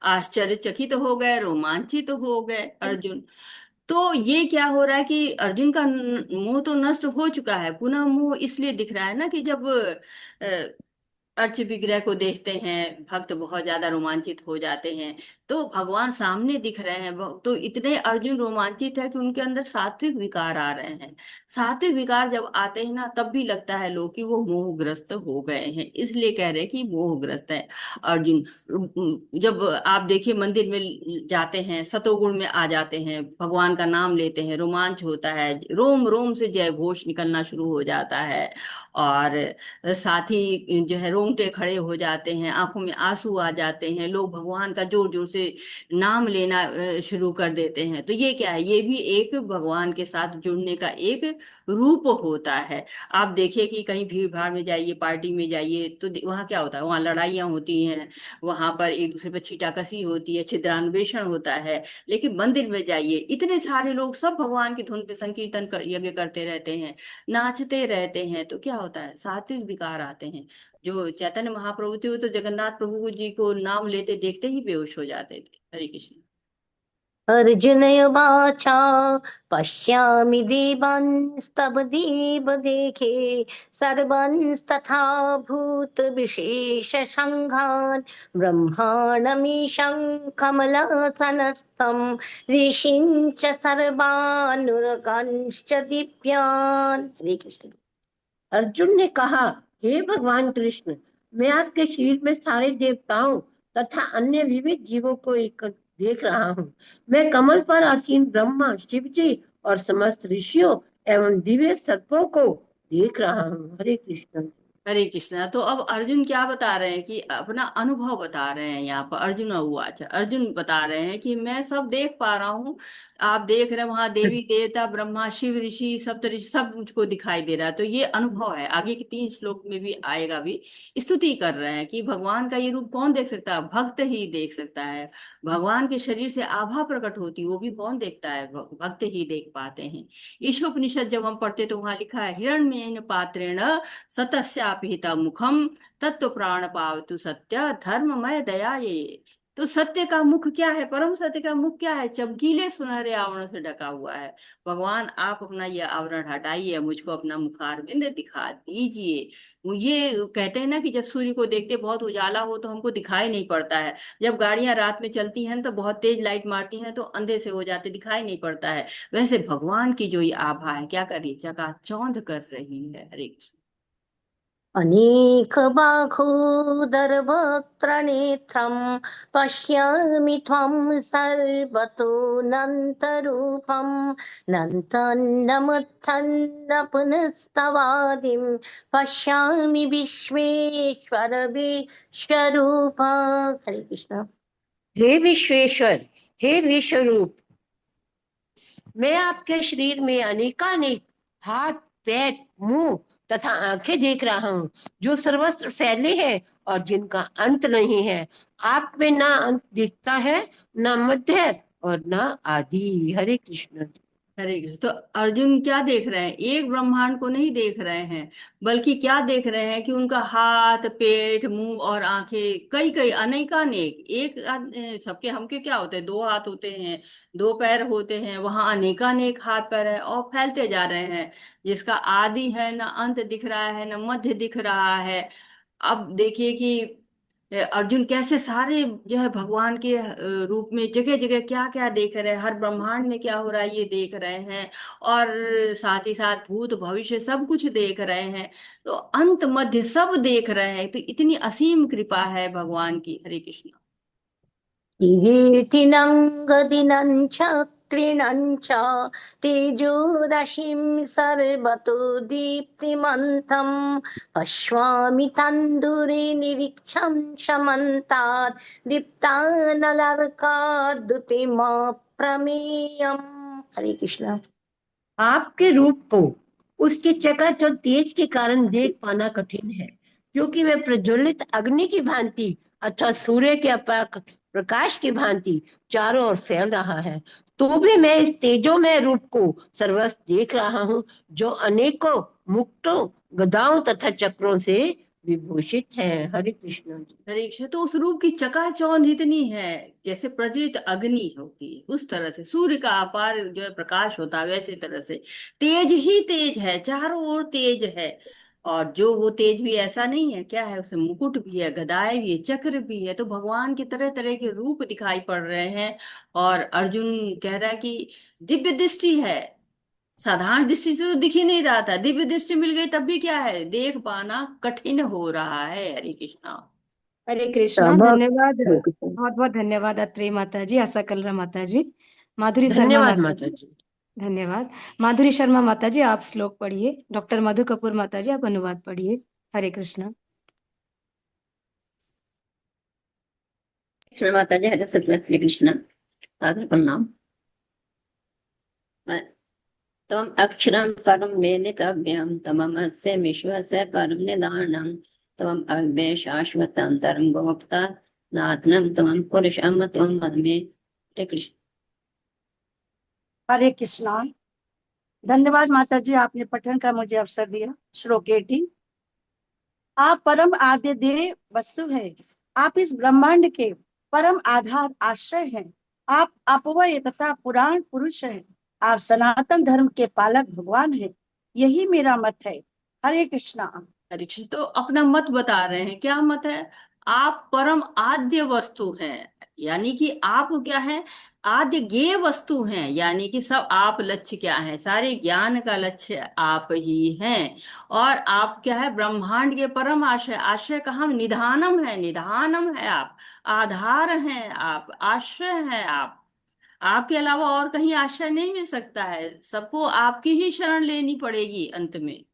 आश्चर्यचकित हो गए, रोमांचित हो गए अर्जुन। तो ये क्या हो रहा है कि अर्जुन का मोह तो नष्ट हो चुका है। पुनः मोह इसलिए दिख रहा है ना कि जब अर्च विग्रह को देखते हैं भक्त बहुत ज्यादा रोमांचित हो जाते हैं। तो भगवान सामने दिख रहे हैं, तो इतने अर्जुन रोमांचित है कि उनके अंदर सात्विक विकार आ रहे हैं। सात्विक विकार जब आते हैं ना, तब भी लगता है लोग कि वो मोहग्रस्त हो गए हैं, इसलिए कह रहे हैं कि मोहग्रस्त है अर्जुन। जब आप देखिए मंदिर में जाते हैं, सतोगुण में आ जाते हैं, भगवान का नाम लेते हैं, रोमांच होता है, रोम रोम से जय घोष निकलना शुरू हो जाता है। और साथ ही जो है रोंगटे खड़े हो जाते हैं, आंखों में आंसू आ जाते हैं, लोग भगवान का जोर जोर से नाम लेना शुरू कर देते हैं। तो ये क्या है, ये भी एक भगवान के साथ जुड़ने का एक रूप होता है। आप देखिए कि कहीं भीड़ भाड़ में जाइए, पार्टी में जाइए, तो वहाँ क्या होता है, वहाँ लड़ाइयाँ होती हैं, वहां पर एक दूसरे पर छीटाकशी होती है, छिद्रान्वेषण होता है। लेकिन मंदिर में जाइए, इतने सारे लोग सब भगवान की धुन पे संकीर्तन यज्ञ करते रहते हैं, नाचते रहते हैं। तो क्या होता है, सात्विक विकार आते हैं। जो चैतन्य महाप्रभु थे वो तो जगन्नाथ प्रभु जी को नाम लेते देखते ही बेहोश हो जाते थे। हरे कृष्ण। अर्जुन उवाच पश्यामि देवांस्तव देव देखे सर्वांस्तथा भूत विशेष संघान ब्रह्माणमीशं कमलासनस्थं ऋषिंच सर्वानुरगांश्च दिव्यान्। हरे कृष्ण। अर्जुन ने कहा, हे भगवान कृष्ण, मैं आपके शरीर में सारे देवताओं तथा अन्य विविध जीवों को एक देख रहा हूँ। मैं कमल पर आसीन ब्रह्मा, शिव जी और समस्त ऋषियों एवं दिव्य सर्पों को देख रहा हूँ। हरे कृष्ण। हरे कृष्णा। तो अब अर्जुन क्या बता रहे हैं कि अपना अनुभव बता रहे हैं। यहाँ पर अर्जुन उवाच, अर्जुन बता रहे हैं कि मैं सब देख पा रहा हूँ। आप देख रहे हैं वहां देवी देवता ब्रह्मा शिव ऋषि सप्त ऋषि सब मुझको दिखाई दे रहा है। तो ये अनुभव है, आगे के 3 श्लोक में भी आएगा भी। स्तुति कर रहे हैं कि भगवान का ये रूप कौन देख सकता है, भक्त ही देख सकता है। भगवान के शरीर से आभा प्रकट होती है, वो भी कौन देखता है, भक्त ही देख पाते हैं। ईशोपनिषद जब हम पढ़ते तो वहां लिखा है, हिरण्येन पात्रेण सतस्या पिहिता मुखम तत्व प्राण पावतु सत्य धर्ममय दया ये। तो सत्य का मुख क्या है, परम सत्य का मुख क्या है? चमकीले सुनहरे आवरण से ढका हुआ है। भगवान आप अपना ये आवरण हटाइए, मुझको अपना मुखारविंद दिखा दीजिए। ये कहते हैं ना कि जब सूर्य को देखते बहुत उजाला हो तो हमको दिखाई नहीं पड़ता है, जब गाड़ियां रात में चलती हैं तो बहुत तेज लाइट मारती हैं तो अंधे से हो जाते, दिखाई नहीं पड़ता है। वैसे भगवान की जो ये आभा है, क्या कर रही है, चकाचौंध कर रही है। हरे कृष्ण। अनेकबाहूदरवक्त्रनेत्रं पश्यामि त्वं सर्वतोऽनन्तरूपं नन्तन्नमुत्थन्न पुनस्तवादिं पश्यामि विश्वेश्वर विश्वरूप। हरे कृष्ण। हे विश्वेश्वर, हे विश्वरूप, मैं आपके शरीर में अनेकानेक हाथ, पैर, मुंह तथा आंखें देख रहा हूँ, जो सर्वत्र फैले हैं और जिनका अंत नहीं है। आप में ना अंत दिखता है, ना मध्य है और ना आदि। हरे कृष्ण। हरे कृष्ण। तो अर्जुन क्या देख रहे हैं? एक ब्रह्मांड को नहीं देख रहे हैं, बल्कि क्या देख रहे हैं कि उनका हाथ, पेट, मुंह और आंखें कई कई अनेकानेक, सबके हमके क्या होते हैं, दो हाथ होते हैं, दो पैर होते हैं, वहां अनेकानेक हाथ पैर है और फैलते जा रहे हैं, जिसका आदि है, न अंत दिख रहा है, न मध्य दिख रहा है। अब देखिए कि अर्जुन कैसे सारे जो है भगवान के रूप में जगह जगह क्या क्या देख रहे हैं, हर ब्रह्मांड में क्या हो रहा है ये देख रहे हैं, और साथ ही साथ भूत भविष्य सब कुछ देख रहे हैं। तो अंत मध्य सब देख रहे हैं, तो इतनी असीम कृपा है भगवान की। हरे कृष्ण। किरीटिनं गदिनं चक्रिणं च तेजोराशिं सर्वतो दीप्तिमन्तं पश्यामि तन्दुरे निरीक्षं समन्तात् दीप्तानलर्काद्युतिमप्रमेयम्। हरे कृष्ण। आपके रूप को उसके चकाचौंध तेज के कारण देख पाना कठिन है, क्योंकि वह प्रज्वलित अग्नि की भांति अथवा सूर्य के अपार प्रकाश की भांति चारों ओर फैल रहा है। तो भी मैं इस तेजोमय रूप को सर्वस्व देख रहा हूँ, जो अनेकों मुक्तों, गदाओं तथा चक्रों से विभूषित है। हरे कृष्ण। हरे कृष्ण। तो उस रूप की चकाचौंध इतनी है, जैसे प्रज्वलित अग्नि होती है उस तरह से, सूर्य का अपार जो है प्रकाश होता है वैसे तरह से तेज ही तेज है, चारों ओर तेज है। और जो वो तेज भी ऐसा नहीं है, क्या है, उसमें मुकुट भी है, गदाएं भी है, चक्र भी है, तो भगवान के तरह तरह के रूप दिखाई पड़ रहे हैं। और अर्जुन कह रहा है कि दिव्य दृष्टि है, साधारण दृष्टि से तो दिख ही नहीं रहा था, दिव्य दृष्टि मिल गई तब भी क्या है, देख पाना कठिन हो रहा है। हरे कृष्णा। हरे कृष्णा। तब धन्यवाद, बहुत बहुत धन्यवाद अत्रेय माता जी, आशा कलरा माता जी। माधुरी शर्मा धन्यवाद माता माता जी। जी। धन्यवाद। माधुरी शर्मा माता जी, आप श्लोक पढ़िए। डॉक्टर मधु कपूर माता जी, आप अनुवाद पढ़िए। हरे कृष्णा। कृष्ण माता जी। हरे कृष्ण। सादर प्रणाम। तम अक्षरम परम वेदितव्यम तमम अस्य विश्वस्य परम निदानम तमम अव्यय शाश्वतम धर्म गोप्ता नात्मम तमम पुरुषम तमम मदमे। हरे कृष्ण। हरे कृष्णा। धन्यवाद माता जी, आपने पठन का मुझे अवसर दिया। श्लोक 18। आप परम आद्य देह वस्तु है, आप इस ब्रह्मांड के परम आधार आश्रय हैं, आप अपव्यय तथा पुराण पुरुष हैं, आप सनातन धर्म के पालक भगवान हैं। यही मेरा मत है। हरे कृष्णा। परीक्षित तो अपना मत बता रहे हैं, क्या मत है? आप परम आद्य वस्तु हैं, यानी कि आप क्या है, आद्य ज्ञेय वस्तु हैं, यानी कि सब आप लक्ष्य क्या है, सारे ज्ञान का लक्ष्य आप ही हैं। और आप क्या है, ब्रह्मांड के परम आश्रय, आश्रय कहाँ, निधानम है, निधानम है आप, आधार हैं आप, आश्रय हैं आप। आपके अलावा और कहीं आश्रय नहीं मिल सकता है, सबको आपकी ही शरण लेनी पड़ेगी अंत में।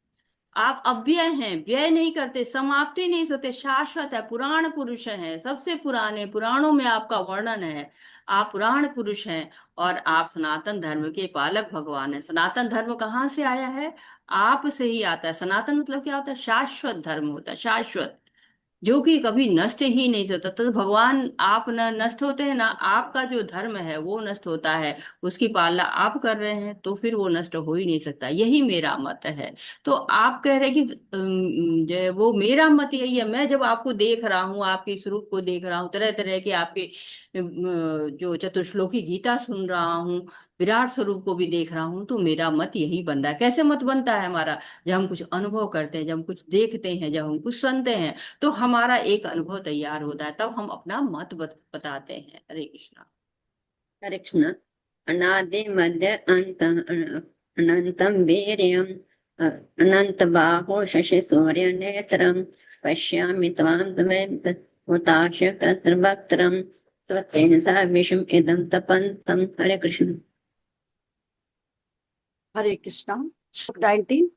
आप अव्यय हैं, व्यय नहीं करते, समाप्ति नहीं होते, शाश्वत है, पुराण पुरुष हैं, सबसे पुराने पुराणों में आपका वर्णन है। आप पुराण पुरुष हैं और आप सनातन धर्म के पालक भगवान हैं। सनातन धर्म कहाँ से आया है? आप से ही आता है। सनातन मतलब क्या होता है? शाश्वत धर्म होता है, शाश्वत। जो कि कभी नष्ट ही नहीं होता। तो भगवान आप न नष्ट होते हैं ना आपका जो धर्म है वो नष्ट होता है, उसकी पालना आप कर रहे हैं तो फिर वो नष्ट हो ही नहीं सकता, यही मेरा मत है। तो आप कह रहे हैं कि जो है वो मेरा मत यही है। मैं जब आपको देख रहा हूँ, आपके स्वरूप को देख रहा हूँ, तरह तरह के आपके जो चतुर्श्लोकी गीता सुन रहा हूँ, विराट स्वरूप को भी देख रहा हूँ, तो मेरा मत यही बन रहा है। कैसे मत बनता है हमारा? जब हम कुछ अनुभव करते हैं, जब हम कुछ देखते हैं, जब हम कुछ सुनते हैं, तो हमारा एक अनुभव तैयार होता है, तब हम अपना मत बताते हैं। हरे कृष्णा। हरे कृष्ण। अनादि मध्य अंत अनंतम वीर्यम अनंत बाहो शशि सूर्य नेत्रम पश्यामि त्वां तमेव हुताश वक्त्रम स्वतेन सा विश्वम इदं तपन्तम। हरे कृष्ण। हरे कृष्णा। श्लोक 19।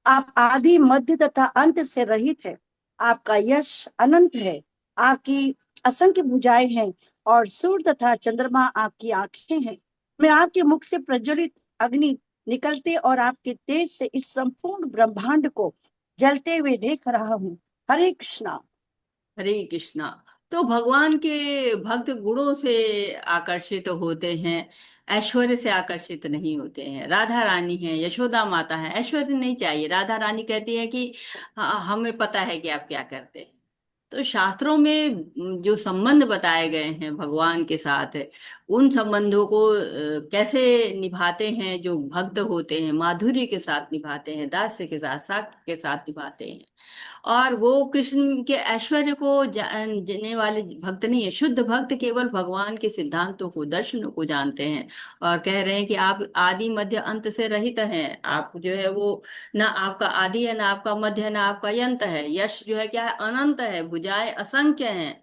आप आदि मध्य तथा अंत से रहित है, आपका यश अनंत है, आपकी असंख्य भुजाएं हैं और सूर्य तथा चंद्रमा आपकी आंखें हैं। मैं आपके मुख से प्रज्वलित अग्नि निकलते और आपके तेज से इस संपूर्ण ब्रह्मांड को जलते हुए देख रहा हूँ। हरे कृष्णा। हरे कृष्णा। तो भगवान के भक्त गुणों से आकर्षित होते हैं, ऐश्वर्य से आकर्षित नहीं होते हैं। राधा रानी है, यशोदा माता है, ऐश्वर्य नहीं चाहिए। राधा रानी कहती है कि हाँ, हमें पता है कि आप क्या करते हैं। तो शास्त्रों में जो संबंध बताए गए हैं भगवान के साथ, उन संबंधों को कैसे निभाते हैं जो भक्त होते हैं, माधुर्य के साथ निभाते हैं, दास्य के साथ, साक्ष्य के साथ निभाते हैं। और वो कृष्ण के ऐश्वर्य को जानने वाले भक्त नहीं है। शुद्ध भक्त केवल भगवान के सिद्धांतों को, दर्शनों को जानते हैं, और कह रहे हैं कि आप आदि मध्य अंत से रहित हैं। आप जो है वो, ना आपका आदि है, ना आपका मध्य है, ना आपका अंत है। यश जो है क्या है? अनंत है, भुजाएं असंख्य हैं,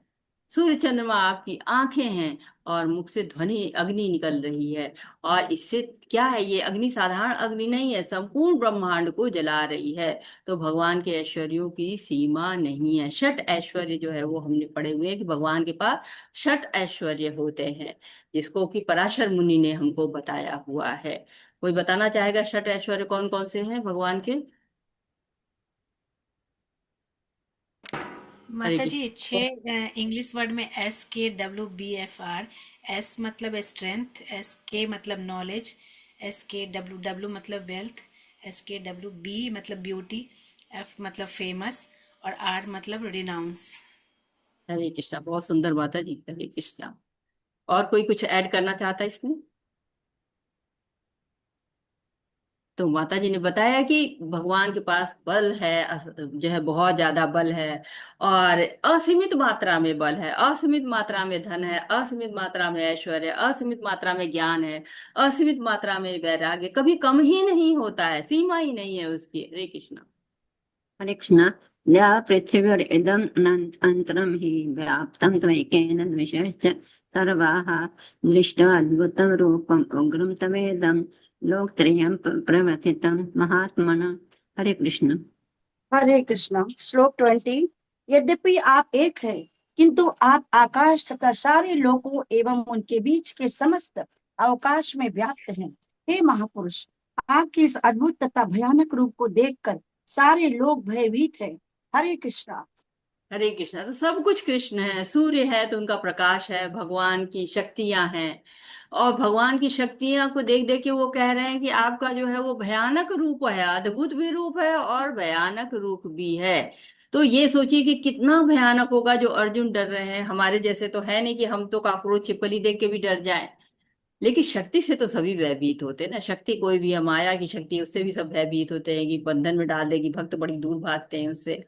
सूर्य चंद्रमा आपकी आंखें हैं, और मुख से ध्वनि अग्नि निकल रही है। और इससे क्या है? ये अग्नि साधारण अग्नि नहीं है, संपूर्ण ब्रह्मांड को जला रही है। तो भगवान के ऐश्वर्यों की सीमा नहीं है। षट ऐश्वर्य जो है वो हमने पढ़े हुए हैं कि भगवान के पास षट ऐश्वर्य होते हैं, जिसको कि पराशर मुनि ने हमको बताया हुआ है। कोई बताना चाहेगा षट ऐश्वर्य कौन कौन से हैं भगवान के? हरे माता जी कृष्ण। छह इंग्लिश वर्ड में SKWBFR। एस मतलब स्ट्रेंथ, SK मतलब नॉलेज, SKWW मतलब वेल्थ, SKWB मतलब ब्यूटी, F मतलब फेमस और R मतलब रिनाउंस। हरे कृष्णा, बहुत सुंदर माता जी। हरे कृष्णा। और कोई कुछ ऐड करना चाहता है इसमें? तो माता जी ने बताया कि भगवान के पास बल है, जो है बहुत ज्यादा बल है, और असीमित मात्रा में बल है, असीमित मात्रा में धन है, असीमित मात्रा में ऐश्वर्य, असीमित मात्रा में ज्ञान है, असीमित मात्रा में वैराग्य, कभी कम ही नहीं होता है, सीमा ही नहीं है उसकी। हरे कृष्णा। हरे कृष्ण। या पृथिवीरिदम् अन्तरं हि व्याप्तं त्वैकेन द्विषश्च सर्वाः दृष्ट्वा अद्भुतं रूपम् उग्रं तमेदं लोकत्रयं प्रवर्तितं महात्मना। हरे कृष्ण। हरे कृष्णा। श्लोक 20। यद्यपि आप एक है, किंतु आप आकाश तथा सारे लोकों एवं उनके बीच के समस्त अवकाश में व्याप्त हैं। हे महापुरुष, आपके इस अद्भुत तथा भयानक रूप को देखकर सारे लोग भयभीत हैं। हरे कृष्णा। हरे कृष्णा। तो सब कुछ कृष्ण है। सूर्य है तो उनका प्रकाश है, भगवान की शक्तियां हैं, और भगवान की शक्तियां को देख देख के वो कह रहे हैं कि आपका जो है वो भयानक रूप है, अद्भुत भी रूप है और भयानक रूप भी है। तो ये सोचिए कि कितना भयानक होगा जो अर्जुन डर रहे हैं। हमारे जैसे तो है नहीं कि हम तो काकरोच छिपकली देख के भी डर जाएं, लेकिन शक्ति से तो सभी भयभीत होते हैं ना। शक्ति कोई भी है, माया की शक्ति, उससे भी सब भयभीत होते हैं कि बंधन में डाल देगी, भक्त बड़ी दूर भागते हैं उससे।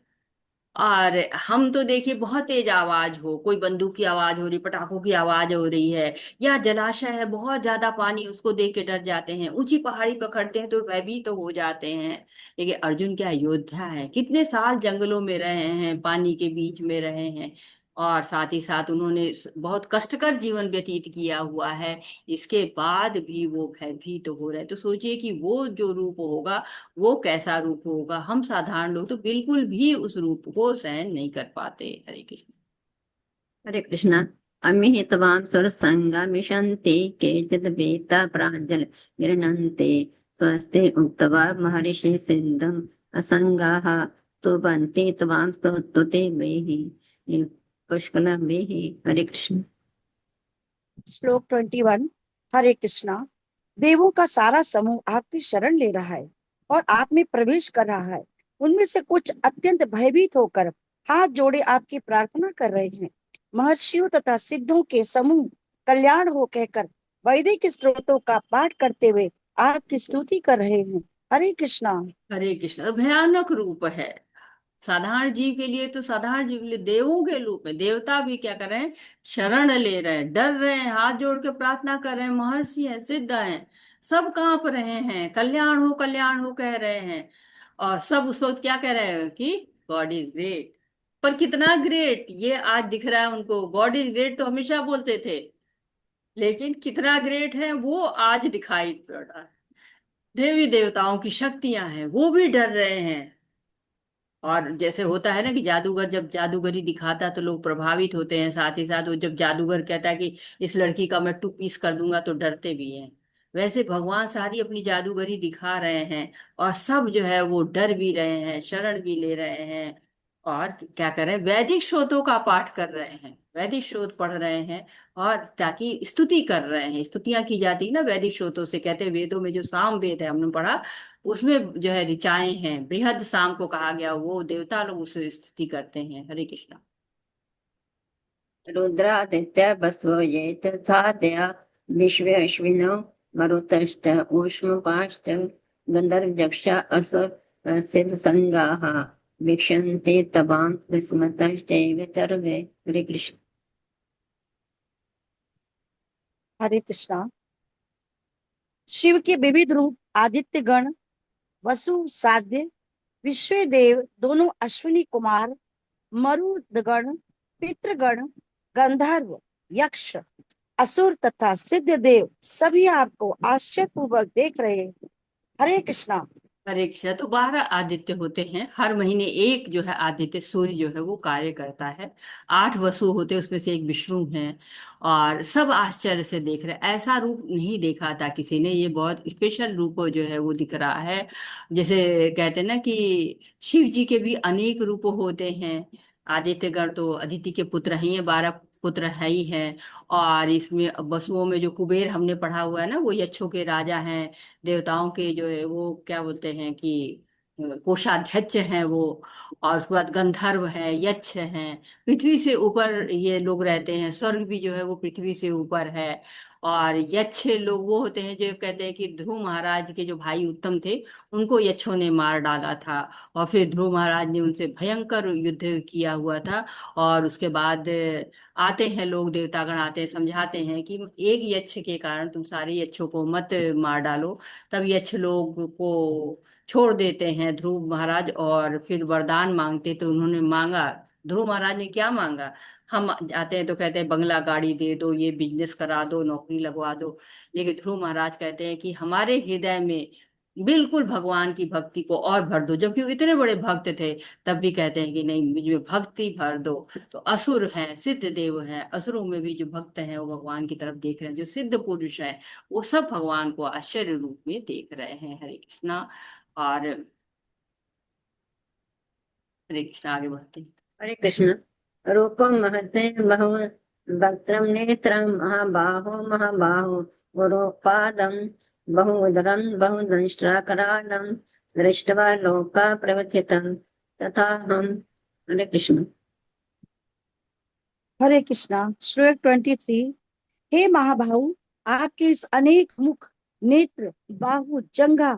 और हम तो देखिए, बहुत तेज आवाज हो, कोई बंदूक की आवाज हो रही, पटाखों की आवाज हो रही है, या जलाशय है बहुत ज्यादा पानी, उसको देख के डर जाते हैं। ऊंची पहाड़ी पकड़ते हैं तो भयभीत तो हो जाते हैं। लेकिन अर्जुन क्या योद्धा है, कितने साल जंगलों में रहे हैं, पानी के बीच में रहे हैं, और साथ ही साथ उन्होंने बहुत कष्टकर जीवन व्यतीत किया हुआ है। इसके बाद भी वो भयभीत हो रहे हैं। तो सोचिए कि वो जो रूप होगा वो कैसा रूप होगा। हम साधारण लोग तो बिल्कुल भी उस रूप को सहन नहीं कर पाते। हरे कृष्ण। हरे कृष्ण। अमी त्वां सुरसंगा मिषन्ति केचिद् भीता प्राञ्जल गृह्णन्ति स्वस्ति उक्त्वा महर्षि सिद्धम् असंगाः स्तुवन्ति त्वां स्तुति वैः। पुष्कला में ही। हरे कृष्ण। श्लोक 21। हरे कृष्णा। देवों का सारा समूह आपकी शरण ले रहा है और आप में प्रवेश कर रहा है। उनमें से कुछ अत्यंत भयभीत होकर हाथ जोड़े आपकी प्रार्थना कर रहे हैं। महर्षियों तथा सिद्धों के समूह कल्याण हो कहकर वैदिक स्त्रोतों का पाठ करते हुए आपकी स्तुति कर रहे हैं। हरे कृष्णा। हरे कृष्ण। भयानक रूप है साधारण जीव के लिए, तो साधारण जीव के लिए देवों के रूप में देवता भी क्या कर रहे हैं, शरण ले रहे हैं, डर रहे हैं, हाथ जोड़ के प्रार्थना कर रहे हैं, महर्षि हैं, सिद्ध हैं, सब कांप रहे हैं, कल्याण हो कह रहे हैं। और सब उस वक्त क्या कह रहे हैं कि गॉड इज ग्रेट। पर कितना ग्रेट ये आज दिख रहा है उनको। गॉड इज ग्रेट तो हमेशा बोलते थे, लेकिन कितना ग्रेट है वो आज दिखाई पड़ रहा है। देवी देवताओं की शक्तियां हैं, वो भी डर रहे हैं। और जैसे होता है ना कि जादूगर जब जादूगरी दिखाता है तो लोग प्रभावित होते हैं, साथ ही साथ वो जब जादूगर कहता है कि इस लड़की का मैं 2 पीस कर दूंगा तो डरते भी हैं। वैसे भगवान सारी अपनी जादूगरी दिखा रहे हैं और सब जो है वो डर भी रहे हैं, शरण भी ले रहे हैं। और क्या कर रहे हैं, वैदिक श्रोतों का पाठ कर रहे हैं, वैदिक श्रोत पढ़ रहे हैं। और ताकि स्तुति कर रहे हैं, स्तुतियां की जाती है ना वैदिक श्रोतों से। कहते हैं वेदों में जो साम वेद है हमने पढ़ा, उसमें जो है ऋचाएं हैं, बृहद साम को कहा गया, वो देवता लोग उसे स्तुति करते हैं। हरे कृष्णा। रुद्रादित्य बसवो ये तथादया विश्वे अश्विनो मरुतश्च ऊष्मपाश्च गंधर्वयक्षा असुर सिद्ध संगाः वीक्षन्ते तवां विस्मतश्चैव सर्वे। हरे कृष्ण। हरे कृष्णा। शिव के विविध रूप आदित्य गण, वसु साध्य, विश्वदेव, दोनों अश्विनी कुमार, मरुदगण, पितृगण, गंधर्व, यक्ष, असुर तथा सिद्ध देव सभी आपको आश्चर्यपूर्वक देख रहे हैं। हरे कृष्णा। हरे कृष्णा। तो 12 आदित्य होते हैं, हर महीने एक जो है आदित्य सूर्य जो है वो कार्य करता है। 8 वसु होते हैं, उसमें से एक विष्णु है। और सब आश्चर्य से देख रहे हैं, ऐसा रूप नहीं देखा था किसी ने, ये बहुत स्पेशल रूप जो है वो दिख रहा है। जैसे कहते हैं ना कि शिव जी के भी अनेक रूप होते हैं। आदित्यगण तो अदिति के पुत्र ही हैं, 12 पुत्र है ही हैं। और इसमें वसुओं में जो कुबेर हमने पढ़ा हुआ है ना, वो यक्षों के राजा हैं। देवताओं के जो है वो क्या बोलते हैं कि कोषाध्यक्ष हैं वो। और उसके बाद गंधर्व है, यक्ष हैं, पृथ्वी से ऊपर ये लोग रहते हैं, स्वर्ग भी जो है वो पृथ्वी से ऊपर है। और यक्ष लोग वो होते हैं जो कहते हैं कि ध्रुव महाराज के जो भाई उत्तम थे, उनको यक्षों ने मार डाला था। और फिर ध्रुव महाराज ने उनसे भयंकर युद्ध किया हुआ था। और उसके बाद आते हैं लोग, देवतागण आते हैं, समझाते हैं कि एक यक्ष के कारण तुम सारे यक्षों को मत मार डालो। तब यक्ष लोग को छोड़ देते हैं ध्रुव महाराज, और फिर वरदान मांगते तो उन्होंने मांगा। ध्रुव महाराज ने क्या मांगा, हम आते हैं तो कहते हैं बंगला गाड़ी दे दो, ये बिजनेस करा दो, नौकरी लगवा दो। लेकिन ध्रुव महाराज कहते हैं कि हमारे हृदय में बिल्कुल भगवान की भक्ति को और भर दो। जबकि वो इतने बड़े भक्त थे, तब भी कहते हैं कि नहीं, मुझ में भक्ति भर दो। तो असुर हैं, सिद्ध देव हैं, असुरों में भी जो भक्त हैं वो भगवान की तरफ देख रहे हैं। जो सिद्ध पुरुष हैं वो सब भगवान को आश्चर्य रूप में देख रहे हैं। हरे कृष्णा। और हरे कृष्णा, आगे बढ़ते हैं। हरे कृष्ण। रूपम महते बहु वक्त्रम नेत्रम महाबाहो महाबाहो गुरुपादम बहुदरम बहुदंष्ट्राकरालम दृष्ट्वा लोका प्रवथितं तथा हम। हरे कृष्ण। हरे कृष्णा। श्लोक 23। हे महाबाहु, आपके इस अनेक मुख, नेत्र, बाहु, जंघा,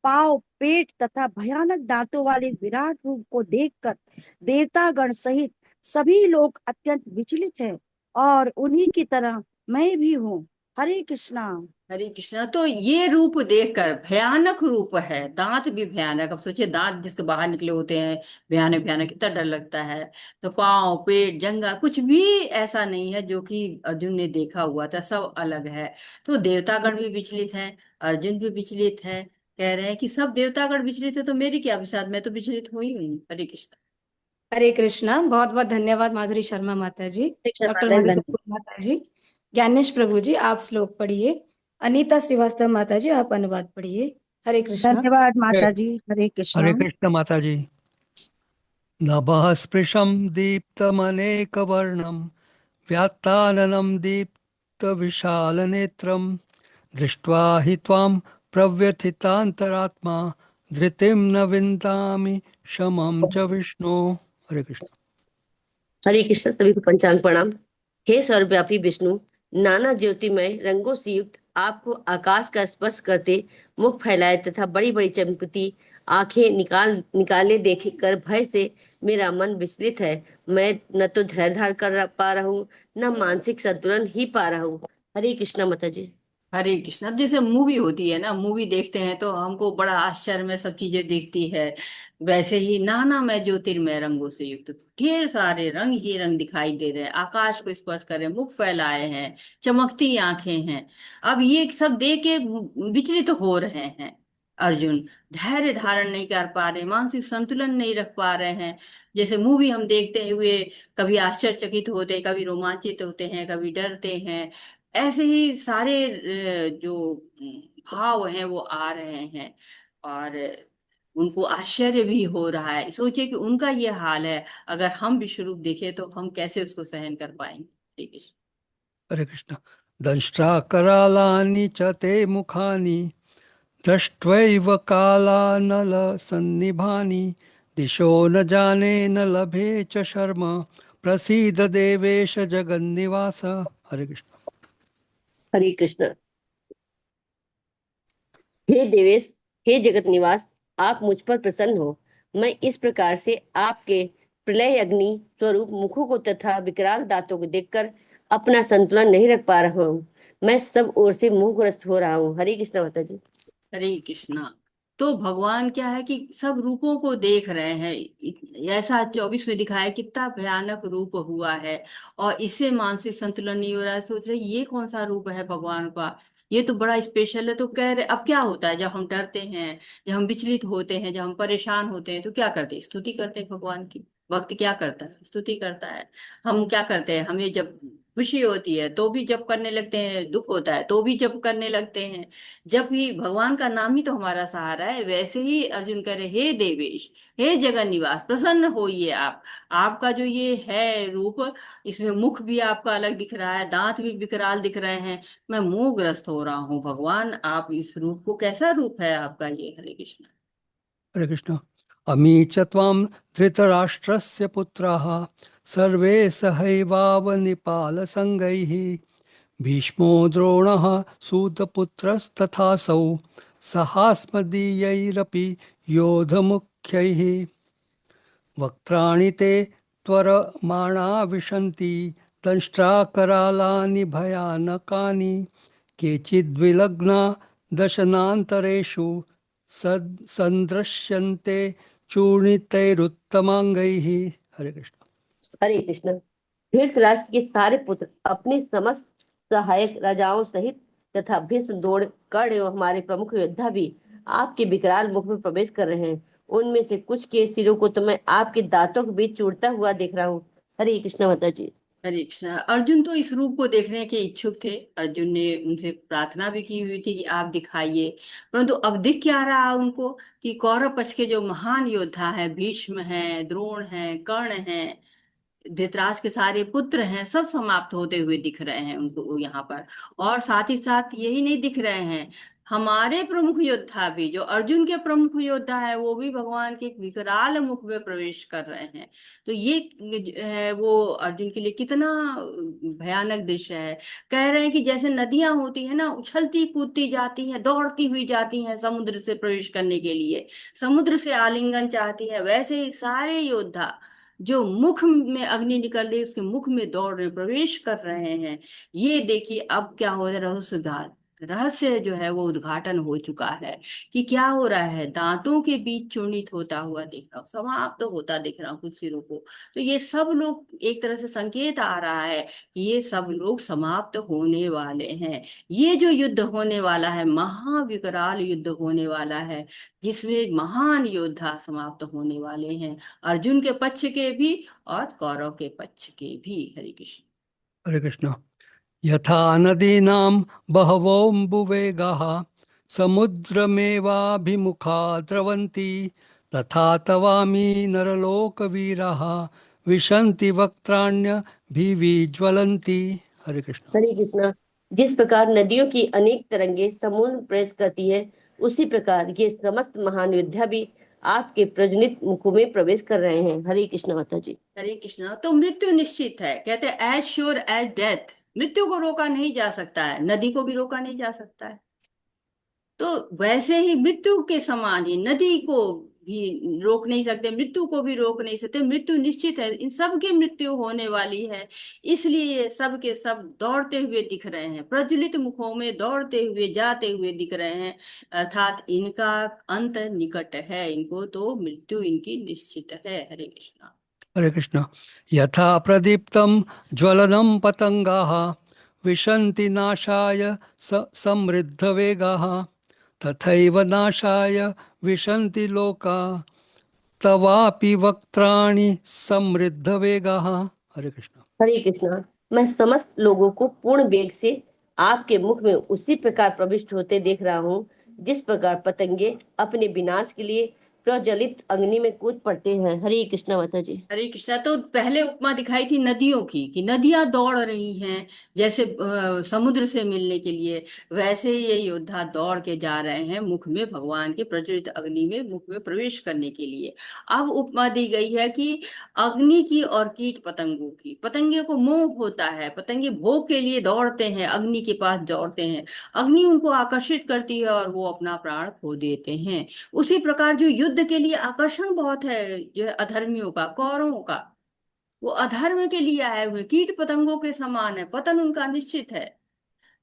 पाव, पेट तथा भयानक दांतों वाले विराट रूप को देखकर देवतागण सहित सभी लोग अत्यंत विचलित हैं और उन्हीं की तरह मैं भी हूँ। हरे कृष्णा। हरे कृष्णा। तो ये रूप देखकर, भयानक रूप है, दांत भी भयानक। अब सोचिए, दांत जिसके बाहर निकले होते हैं भयानक भयानक, कितना डर लगता है। तो पाँव, पेट, जंघा कुछ भी ऐसा नहीं है जो कि अर्जुन ने देखा हुआ था, सब अलग है। तो देवतागण भी विचलित हैं, अर्जुन भी विचलित है। कह रहे हैं कि सब देवतागण विचलित है तो मेरी क्या विषाद, मैं तो विचलित हुई हूँ। हरे कृष्ण। हरे कृष्णा। बहुत बहुत धन्यवाद माधुरी शर्मा माता जी, कृष्ण डॉक्टर माता माधुरी जी। कपूर माता जी, ज्ञानेश प्रभु जी आप श्लोक पढ़िए। अनीता श्रीवास्तव माता जी आप अनुवाद पढ़िए। हरे कृष्णा। धन्यवाद माता जी। हरे कृष्णा। हरे कृष्ण माता जी। नभः स्पृशं दीप्तमनेकवर्णं व्यात्ताननं दीप्तविशालनेत्रं दृष्ट्वा हि त्वां प्रव्यथितान्तरात्मा धृतिं न विन्दामि शमं च विष्णु। हरे कृष्ण। हरे कृष्ण। सभी को पंचांग प्रणाम। हे सर्वव्यापी विष्णु, नाना ज्योतिमय रंगों से युक्त आपको आकाश का स्पर्श करते मुख फैलाए तथा बड़ी बड़ी चमकती आंखें निकाले देख कर भय से मेरा मन विचलित है। मैं न तो धैर्य धारण कर पा रहा हूँ, न मानसिक संतुलन ही पा रहा हूँ। हरे कृष्णा माता जी। हरे कृष्ण। अब जैसे मूवी होती है ना, मूवी देखते हैं तो हमको बड़ा आश्चर्य में सब चीजें दिखती है। वैसे ही नाना में ज्योतिर्मय रंगों से युक्त ढेर सारे रंग ही रंग दिखाई दे रहे हैं, आकाश को स्पर्श कर रहे हैं, मुख फैलाए हैं, चमकती आंखें हैं। अब ये सब देख के विचलित हो रहे हैं अर्जुन। धैर्य धारण नहीं कर पा रहे, मानसिक संतुलन नहीं रख पा रहे हैं। जैसे मूवी हम देखते हुए कभी आश्चर्यचकित होते हैं, कभी रोमांचित होते हैं, कभी डरते हैं। ऐसे ही सारे जो भाव हैं वो आ रहे हैं। और उनको आश्चर्य भी हो रहा है। सोचिए कि उनका ये हाल है, अगर हम विश्व रूप देखें तो हम कैसे उसको सहन कर पाएंगे। ठीक है। हरे कृष्ण। दंष्ट्रा करालानि च ते मुखानि दृष्ट्वैव कालानलसन्निभानि दिशो न जाने न लभे च शर्म प्रसीद देवेश जगन्निवास। हरे कृष्ण। हरे कृष्ण। हे देवेश, हे जगत निवास, आप मुझ पर प्रसन्न हो। मैं इस प्रकार से आपके प्रलय अग्नि स्वरूप मुखों को तथा विकराल दांतों को देखकर अपना संतुलन नहीं रख पा रहा हूँ। मैं सब ओर से मोहग्रस्त हो रहा हूँ। हरे कृष्ण माता जी। हरे कृष्णा। तो भगवान क्या है कि सब रूपों को देख रहे हैं। ऐसा 24 में दिखाया है, कितना भयानक रूप हुआ है और इससे मानसिक संतुलन नहीं हो रहा है। सोच रहे ये कौन सा रूप है भगवान का, ये तो बड़ा स्पेशल है। तो कह रहे अब क्या होता है जब हम डरते हैं, जब हम विचलित होते हैं, जब हम परेशान होते हैं तो क्या करते हैं? स्तुति करते हैं भगवान की। भक्त क्या करता है? स्तुति करता है। हम क्या करते हैं? हमें जब खुशी होती है तो भी जप करने लगते हैं, दुख होता है तो भी जप करने लगते हैं। जब भी भगवान का नाम ही तो हमारा सहारा है। वैसे ही अर्जुन कह रहे, हे देवेश, हे जगन निवास, प्रसन्न होइए आप। आपका जो ये है रूप, इसमें मुख भी आपका अलग दिख रहा है, दांत भी विकराल दिख रहे हैं। मैं मोहग्रस्त हो रहा हूँ भगवान। आप इस रूप को, कैसा रूप है आपका ये? हरे कृष्ण। हरे कृष्ण। अमी च त्वां धृतराष्ट्रस्य पुत्राः सर्वे सहैवावनिपालसङ्गैः भीष्मो द्रोणः सूतपुत्रस्तथासौ सहास्मदीयैरपि योधमुख्यैः वक्त्राणि ते त्वरमाणा विशन्ति दंष्ट्राकरालानि भयानकानि केचिद्विलग्ना दशनान्तरेषु सन्दृश्यन्ते चूर्णितैरुत्तमाङ्गैः। हरे कृष्ण। हरे कृष्ण। धृतराष्ट्र के सारे पुत्र अपने समस्त सहायक राजाओं सहित तथा भीष्म, द्रोण, कर्ण एवं हमारे प्रमुख योद्धा भी आपके विकराल मुख में प्रवेश कर रहे हैं। उनमें से कुछ के सिरों को तो मैं आपके दांतों के बीच चूड़ता हुआ देख रहा हूँ। हरे कृष्ण माता जी। हरे कृष्णा। अर्जुन तो इस रूप को देखने के इच्छुक थे। अर्जुन ने उनसे प्रार्थना भी की हुई थी कि आप दिखाइए। परंतु अब दिख क्या रहा उनको कि कौरव पक्ष के जो महान योद्धा हैं, भीष्म हैं, द्रोण हैं, कर्ण हैं, धृतराष्ट्र के सारे पुत्र हैं, सब समाप्त होते हुए दिख रहे हैं उनको यहाँ पर। और साथ ही साथ यही नहीं दिख रहे हैं, हमारे प्रमुख योद्धा भी, जो अर्जुन के प्रमुख योद्धा है, वो भी भगवान के एक विकराल मुख में प्रवेश कर रहे हैं। तो ये है वो अर्जुन के लिए कितना भयानक दृश्य है। कह रहे हैं कि जैसे नदियां होती है ना, उछलती कूदती जाती हैं, दौड़ती हुई जाती हैं समुद्र से प्रवेश करने के लिए, समुद्र से आलिंगन चाहती है, वैसे ही सारे योद्धा जो मुख में अग्नि निकल रही है उसके मुख में दौड़ रहे, प्रवेश कर रहे हैं। ये देखिए अब क्या हो रहा है, रहस्य जो है वो उद्घाटन हो चुका है कि क्या हो रहा है। दांतों के बीच चूर्णित होता हुआ दिख रहा हूँ, समाप्त तो होता दिख रहा हूँ कुछ सिरों को। तो ये सब लोग, एक तरह से संकेत आ रहा है कि ये सब लोग समाप्त होने वाले हैं। ये जो युद्ध होने वाला है, महाविकराल युद्ध होने वाला है, जिसमें महान योद्धा समाप्त होने वाले हैं, अर्जुन के पक्ष के भी और कौरव के पक्ष के भी। हरे कृष्ण। हरे कृष्ण। यथा नदीनां बहवोऽम्बुवेगाः समुद्रमेवाभिमुखा द्रवन्ति तथा तवामी नरलोकवीराः विशन्ति वक्त्राण्यभिविज्वलन्ति। हरे कृष्ण। हरे कृष्णा। जिस प्रकार नदियों की अनेक तरंगे समुद्र प्रवेश करती है, उसी प्रकार ये समस्त महान योद्धा भी आपके प्रज्वलित मुखों में प्रवेश कर रहे हैं। हरे कृष्ण माता जी। हरे कृष्णा। तो मृत्यु निश्चित है, कहते हैं एज श्योर एज डेथ। मृत्यु को रोका नहीं जा सकता है, नदी को भी रोका नहीं जा सकता है। तो वैसे ही मृत्यु के समान ही नदी को भी रोक नहीं सकते, मृत्यु को भी रोक नहीं सकते। मृत्यु निश्चित है, इन सब की मृत्यु होने वाली है। इसलिए ये सब के सब दौड़ते हुए दिख रहे हैं, प्रज्वलित मुखों में दौड़ते हुए जाते हुए दिख रहे हैं। अर्थात इनका अंत निकट है, इनको तो मृत्यु इनकी निश्चित है। हरे कृष्णा। हरे कृष्ण। यथा प्रदीप्तं ज्वलनं पतंगाः विशन्ति नाशाय समृद्धवेगाः तथैव नाशाय विशन्ति लोका तवापि वक्त्राणि समृद्धवेगाः। हरे कृष्ण। हरे कृष्णा। मैं समस्त लोगों को पूर्ण वेग से आपके मुख में उसी प्रकार प्रविष्ट होते देख रहा हूँ, जिस प्रकार पतंगे अपने विनाश के लिए प्रज्वलित अग्नि में कूद पड़ते हैं। हरे कृष्णा माता जी। हरे कृष्णा। तो पहले उपमा दिखाई थी नदियों की, कि नदियां दौड़ रही हैं जैसे समुद्र से मिलने के लिए, वैसे ही ये योद्धा दौड़ के जा रहे हैं मुख में भगवान के प्रज्वलित अग्नि में मुख में प्रवेश करने के लिए। अब उपमा दी गई है कि अग्नि की और कीट पतंगों की। पतंगे को मोह होता है, पतंगे भोग के लिए दौड़ते हैं, अग्नि के पास दौड़ते हैं, अग्नि उनको आकर्षित करती है और वो अपना प्राण खो देते हैं। उसी प्रकार जो युद्ध के लिए आकर्षण बहुत है, जो है अधर्मियों का, कौरवों का, वो अधर्म के लिए आए हुए कीट पतंगों के समान है, पतन उनका निश्चित है।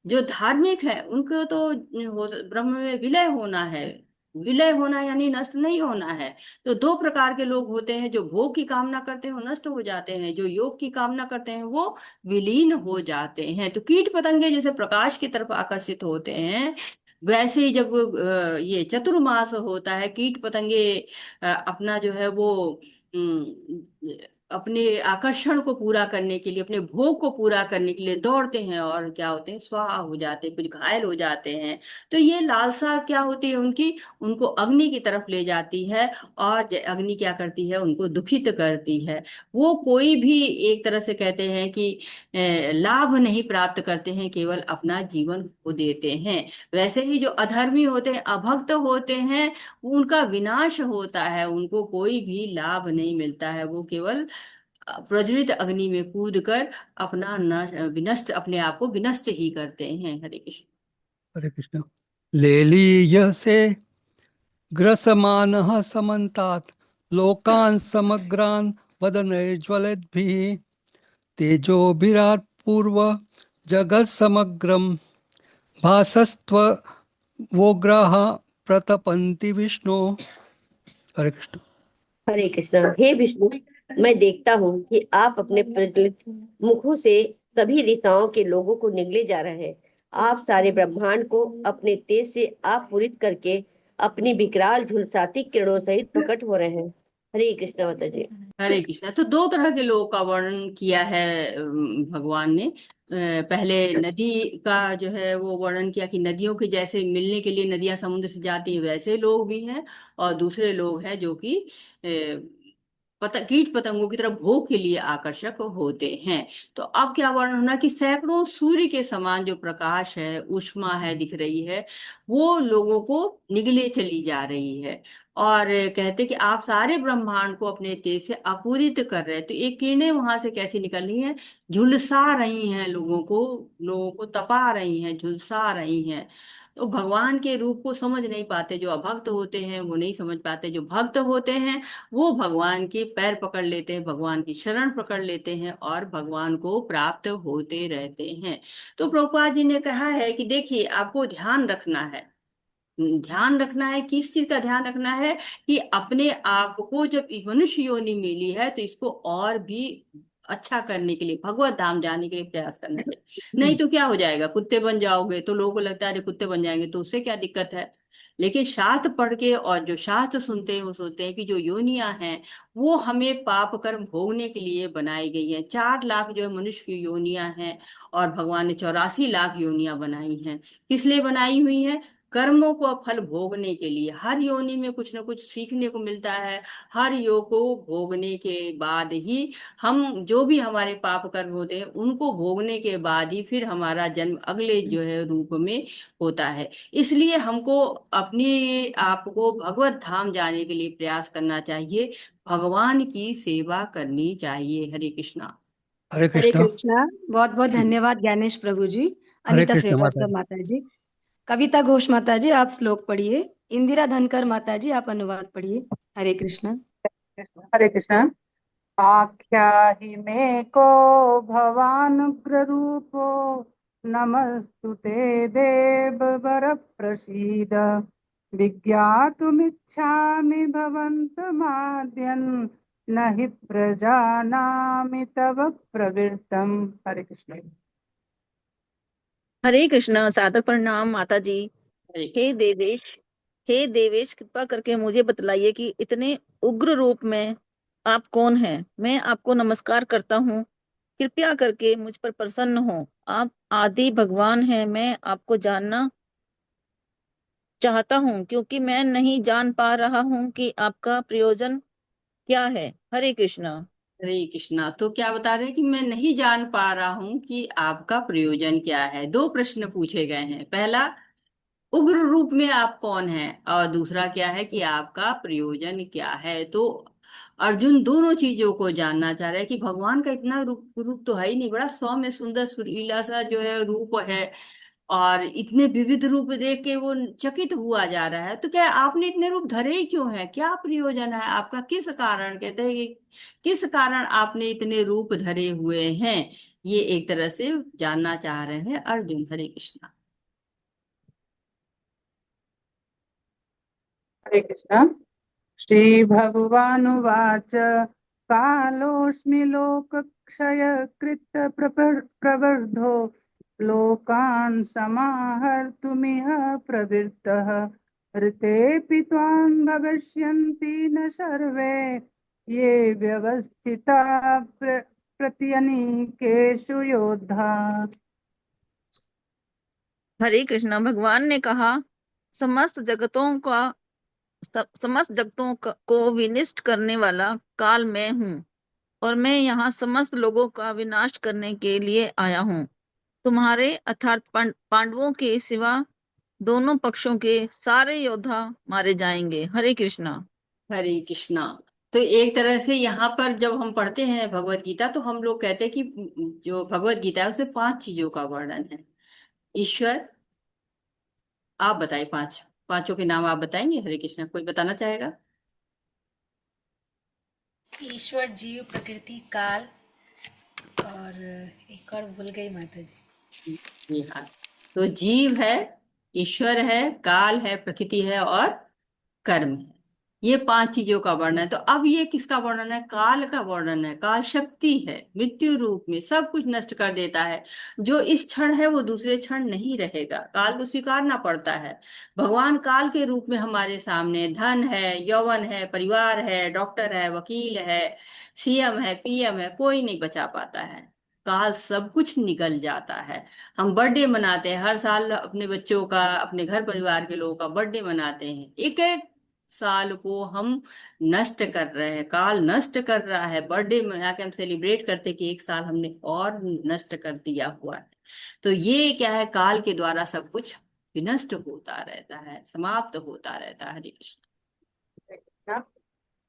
जो धार्मिक है उनको तो ब्रह्म में विलय होना है। विलय होना यानी नष्ट नहीं होना है। तो दो प्रकार के लोग होते हैं, जो भोग की कामना करते हैं वो नष्ट हो जाते हैं, जो योग की कामना करते हैं वो विलीन हो जाते हैं। तो कीट पतंगे जैसे प्रकाश की तरफ आकर्षित होते हैं, वैसे ही जब ये चतुर्मास होता है, कीट पतंगे अपना जो है वो अपने आकर्षण को पूरा करने के लिए, अपने भोग को पूरा करने के लिए दौड़ते हैं, और क्या होते हैं, स्वाहा हो जाते हैं, कुछ घायल हो जाते हैं। तो ये लालसा क्या होती है उनकी, उनको अग्नि की तरफ ले जाती है, और अग्नि क्या करती है, उनको दुखित करती है। वो कोई भी एक तरह से कहते हैं कि लाभ नहीं प्राप्त करते हैं, केवल अपना जीवन खो देते हैं। वैसे ही जो अधर्मी होते हैं, अभक्त होते हैं, उनका विनाश होता है, उनको कोई भी लाभ नहीं मिलता है। वो केवल प्रज्वलित अग्नि में कूद कर अपना विनष्ट, अपने आप को विनष्ट ही करते हैं। हरे कृष्ण। हरे कृष्ण। लेलीयसे ग्रसमानः समन्तात् लोकान् समग्रान् वदनैर्ज्वलद्भिः तेजोभिरात् पूर्व जगत् समग्रं भासस्त्व वोग्राः प्रतपन्ति विष्णु। हरे कृष्ण। हरे कृष्णा। हे विष्णु, मैं देखता हूँ कि आप अपने प्रज्वलित मुखों से सभी दिशाओं के लोगों को निगले जा रहे हैं। आप सारे ब्रह्मांड को अपने तेज से आप पूरित करके अपनी विकराल झुलसाती किरणों सहित प्रकट हो रहे हैं। हरे कृष्णा माता जी। हरे कृष्णा। तो दो तरह के लोगों का वर्णन किया है भगवान ने। पहले नदी का जो है वो वर्णन किया कि नदियों के जैसे मिलने के लिए नदियां समुद्र से जाती हैं, वैसे लोग भी हैं। और दूसरे लोग हैं जो कि कीट पतंगों की तरफ भोग के लिए आकर्षक होते हैं। तो अब क्या वर्णन होना कि सैकड़ों सूर्य के समान जो प्रकाश है, ऊष्मा है, दिख रही है, वो लोगों को निगले चली जा रही है। और कहते कि आप सारे ब्रह्मांड को अपने तेज से अपूरित कर रहे हैं। तो ये किरणें वहां से कैसी निकल रही हैं, झुलसा रही हैं लोगों को तपा रही हैं, झुलसा रही हैं। तो भगवान के रूप को समझ नहीं पाते, जो अभक्त होते हैं वो नहीं समझ पाते, जो भक्त होते हैं वो भगवान के पैर पकड़ लेते हैं, भगवान की शरण पकड़ लेते हैं और भगवान को प्राप्त होते रहते हैं। तो प्रभुपाद जी ने कहा है कि देखिए, आपको ध्यान रखना है। ध्यान रखना है, किस चीज का ध्यान रखना है, कि अपने आप को जब मनुष्य योनि मिली है तो इसको और भी अच्छा करने के लिए, भगवत धाम जाने के लिए प्रयास करना चाहिए। नहीं तो क्या हो जाएगा, कुत्ते बन जाओगे, तो लोगों को लगता है अरे कुत्ते बन जाएंगे तो उससे क्या दिक्कत है। लेकिन शास्त्र पढ़ के और जो शास्त्र सुनते हैं वो सोचते हैं कि जो योनियां हैं वो हमें पाप कर्म भोगने के लिए बनाई गई है। 4 लाख जो है मनुष्य की योनियां हैं, और भगवान ने 84 लाख योनियां बनाई हैं। किस लिए बनाई हुई हैं, कर्मों को फल भोगने के लिए हर योनि में कुछ न कुछ सीखने को मिलता है। हर योग को भोगने के बाद ही हम जो भी हमारे पाप कर्म होते हैं उनको भोगने के बाद ही फिर हमारा जन्म अगले जो है रूप में होता है। इसलिए हमको अपने आप को भगवत धाम जाने के लिए प्रयास करना चाहिए, भगवान की सेवा करनी चाहिए। हरे कृष्णा। हरे हरे कृष्णा। कृष्णा। बहुत बहुत धन्यवाद ज्ञानेश प्रभु जी, हरे अनीता कृष्णा माता श्रीवास्तव जी। माता जी, कविता घोष माता जी आप श्लोक पढ़िए, इंदिरा धनकर माता जी आप अनुवाद पढ़िए। हरे कृष्णा। हरे कृष्ण। आख्याहि मे को भवानुग्र रूपो, नमस्तुते देववर प्रसीद। विज्ञातुमिच्छामि भवन्तमाद्यन्, न हि प्रजानामि तव प्रवृत्तम्। हरे कृष्ण। हरे कृष्ण। सादर प्रणाम माता जी। हरे हे कृष्ण। देवेश, हे देवेश, कृपा करके मुझे बतलाइए कि इतने उग्र रूप में आप कौन हैं। मैं आपको नमस्कार करता हूँ, कृपया करके मुझ पर प्रसन्न हो। आप आदि भगवान हैं। मैं आपको जानना चाहता हूँ क्योंकि मैं नहीं जान पा रहा हूँ कि आपका प्रयोजन क्या है। हरे कृष्णा। हरे कृष्णा। तो क्या बता रहे हैं कि मैं नहीं जान पा रहा हूं कि आपका प्रयोजन क्या है। दो प्रश्न पूछे गए हैं, पहला उग्र रूप में आप कौन हैं और दूसरा क्या है कि आपका प्रयोजन क्या है। तो अर्जुन दोनों चीजों को जानना चाह रहा है कि भगवान का इतना रूप तो है ही नहीं, बड़ा सौम्य सुंदर सुरीला सा जो है रूप है, और इतने विविध रूप देख के वो चकित हुआ जा रहा है। तो क्या आपने इतने रूप धरे ही क्यों है, क्या प्रयोजन है आपका, किस कारण, कहते हैं कि किस कारण आपने इतने रूप धरे हुए हैं, ये एक तरह से जानना चाह रहे हैं अर्जुन। हरे कृष्णा। हरे कृष्ण। श्रीभगवानुवाच कालोऽस्मि लोकक्षयकृत् प्रवर्धो, लोकान् समाहर्तुमिह प्रवृत्तः। ऋतेऽपि त्वां भविष्यन्ति न सर्वे, ये व्यवस्थिता प्रत्यनीकेषु योद्धा। हरे कृष्णा। भगवान ने कहा, समस्त जगतों का समस्त को विनिष्ट करने वाला काल मैं हूँ, और मैं यहाँ समस्त लोगों का विनाश करने के लिए आया हूँ। तुम्हारे अर्थात पांडवों के सिवा दोनों पक्षों के सारे योद्धा मारे जाएंगे। हरे कृष्णा। हरे कृष्णा। तो एक तरह से यहाँ पर जब हम पढ़ते हैं भगवत गीता तो हम लोग कहते हैं कि जो भगवत गीता है उसमें पांच चीजों का वर्णन है। ईश्वर, आप बताइए, पांचों के नाम आप बताएंगे। हरे कृष्णा, कोई बताना चाहेगा? ईश्वर, जीव, प्रकृति, काल, और एक और भूल गई माता जी। जी हाँ। तो जीव है, ईश्वर है, काल है, प्रकृति है और कर्म है। ये पांच चीजों का वर्णन है। तो अब ये किसका वर्णन है? काल का वर्णन है। काल शक्ति है, मृत्यु रूप में सब कुछ नष्ट कर देता है। जो इस क्षण है वो दूसरे क्षण नहीं रहेगा, काल को स्वीकारना पड़ता है। भगवान काल के रूप में हमारे सामने धन है, यौवन है, परिवार है, डॉक्टर है, वकील है, सीएम है, पीएम है, कोई नहीं बचा पाता है। काल सब कुछ निकल जाता है। हम बर्थडे मनाते हैं हर साल, अपने बच्चों का, अपने घर परिवार के लोगों का बर्थडे मनाते हैं। एक एक साल को हम नष्ट कर रहे हैं, काल नष्ट कर रहा है। बर्थडे मना के हम सेलिब्रेट करते कि एक साल हमने और नष्ट कर दिया हुआ है। तो ये क्या है, काल के द्वारा सब कुछ विनष्ट होता रहता है, समाप्त होता रहता है। हरे कृष्ण।